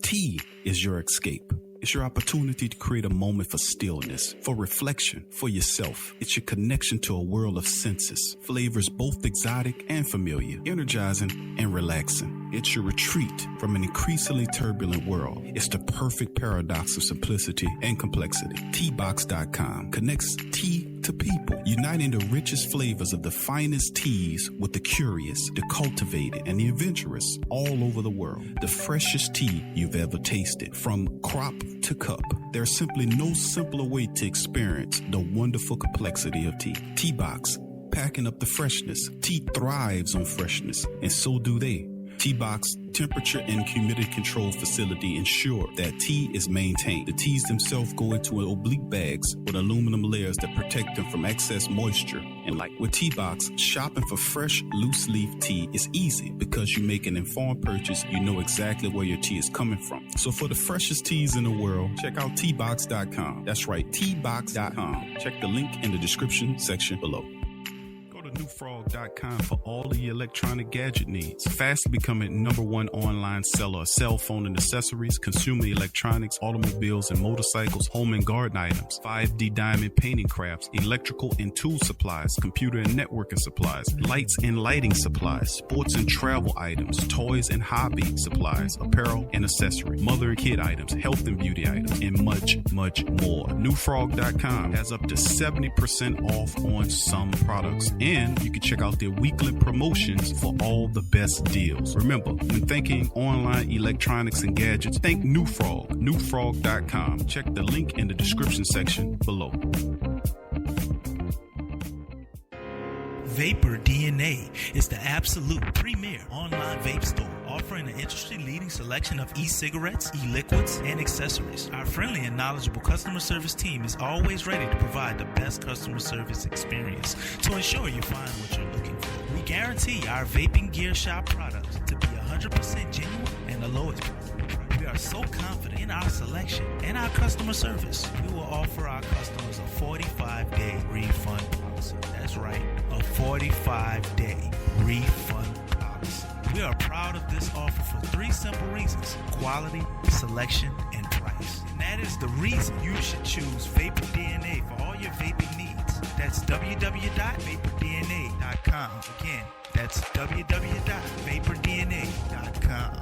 Tea is your escape. It's your opportunity to create a moment for stillness, for reflection, for yourself. It's your connection to a world of senses, flavors both exotic and familiar, energizing and relaxing. It's your retreat from an increasingly turbulent world. It's the perfect paradox of simplicity and complexity. Teabox.com connects tea to people, uniting the richest flavors of the finest teas with the curious, the cultivated, and the adventurous all over the world. The freshest tea you've ever tasted, from crop to cup. There's simply no simpler way to experience the wonderful complexity of tea. Teabox, packing up the freshness. Tea thrives on freshness, and so do they. Teabox temperature and humidity control facility ensure that tea is maintained. The teas themselves go into oblique bags with aluminum layers that protect them from excess moisture and light. With Teabox, shopping for fresh, loose leaf tea is easy because you make an informed purchase. You know exactly where your tea is coming from. So for the freshest teas in the world, check out Teabox.com. That's right, Teabox.com. Check the link in the description section below. Go to to newfrog.com for all of your electronic gadget needs. Fast becoming #1 online seller of cell phone and accessories, consumer electronics, automobiles and motorcycles, home and garden items, 5D diamond painting crafts, electrical and tool supplies, computer and networking supplies, lights and lighting supplies, sports and travel items, toys and hobby supplies, apparel and accessory, mother and kid items, health and beauty items, and much, much more. Newfrog.com has up to 70% off on some products, and you can check out their weekly promotions for all the best deals. Remember, when thinking online electronics and gadgets, think New Frog. Newfrog.com. Check the link in the description section below. Vapor DNA is the absolute premier online vape store, offering an industry-leading selection of e-cigarettes, e-liquids, and accessories. Our friendly and knowledgeable customer service team is always ready to provide the best customer service experience to ensure you find what you're looking for. We guarantee our vaping gear shop products to be 100% genuine and the lowest price. We are so confident in our selection and our customer service, we will offer our customers a 45-day refund policy. That's right, a 45-day refund policy. We are proud of this offer for 3 simple reasons: quality, selection, and price. And that is the reason you should choose Vapor DNA for all your vaping needs. That's www.vapordna.com. Again, that's www.vapordna.com.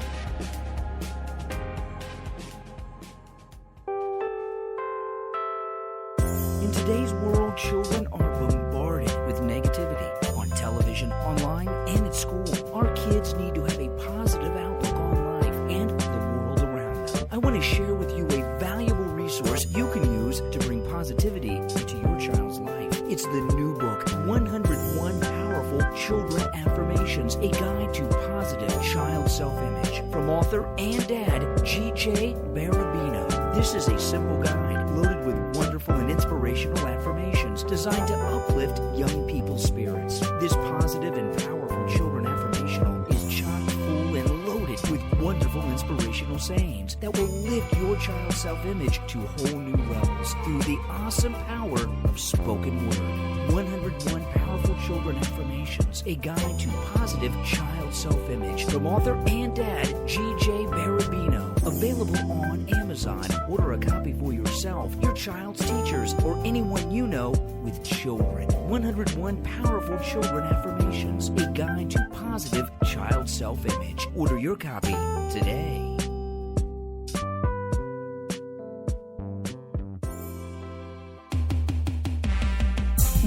In today's world, children are bombarded with negativity on television, online, and at school. Our kids need to have a positive outlook on life and the world around them. I want to share with you a valuable resource you can use to bring positivity into your child's life. It's the new book, 101 Powerful Children Affirmations, a guide to positive child self-image, from author and dad, GJ Barabino. This is a simple guide loaded with wonderful and inspirational affirmations designed to uplift young people's spirits. This positive and powerful children affirmational is chock full and loaded with wonderful inspirational sayings that will lift your child's self-image to whole new levels through the awesome power of spoken word. 101 Powerful Children Affirmations, a guide to positive child self-image, from author and dad, GJ Barabino. Available on Amazon. Order a copy for yourself, your child's teachers, or anyone you know with children. 101 Powerful Children Affirmations, a guide to positive child self-image. Order your copy today.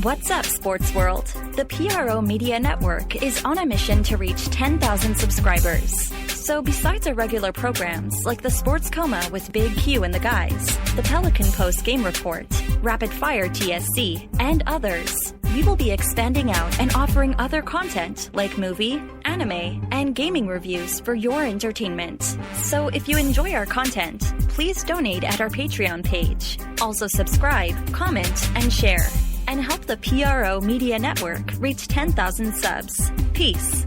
What's up, sports world? The PRO Media Network is on a mission to reach 10,000 subscribers. So besides our regular programs like the Sports Coma with Big Q and the guys, the Pelican Post Game Report, Rapid Fire TSC, and others, we will be expanding out and offering other content like movie, anime, and gaming reviews for your entertainment. So if you enjoy our content, please donate at our Patreon page. Also subscribe, comment, and share. And help the PRO Media Network reach 10,000 subs. Peace.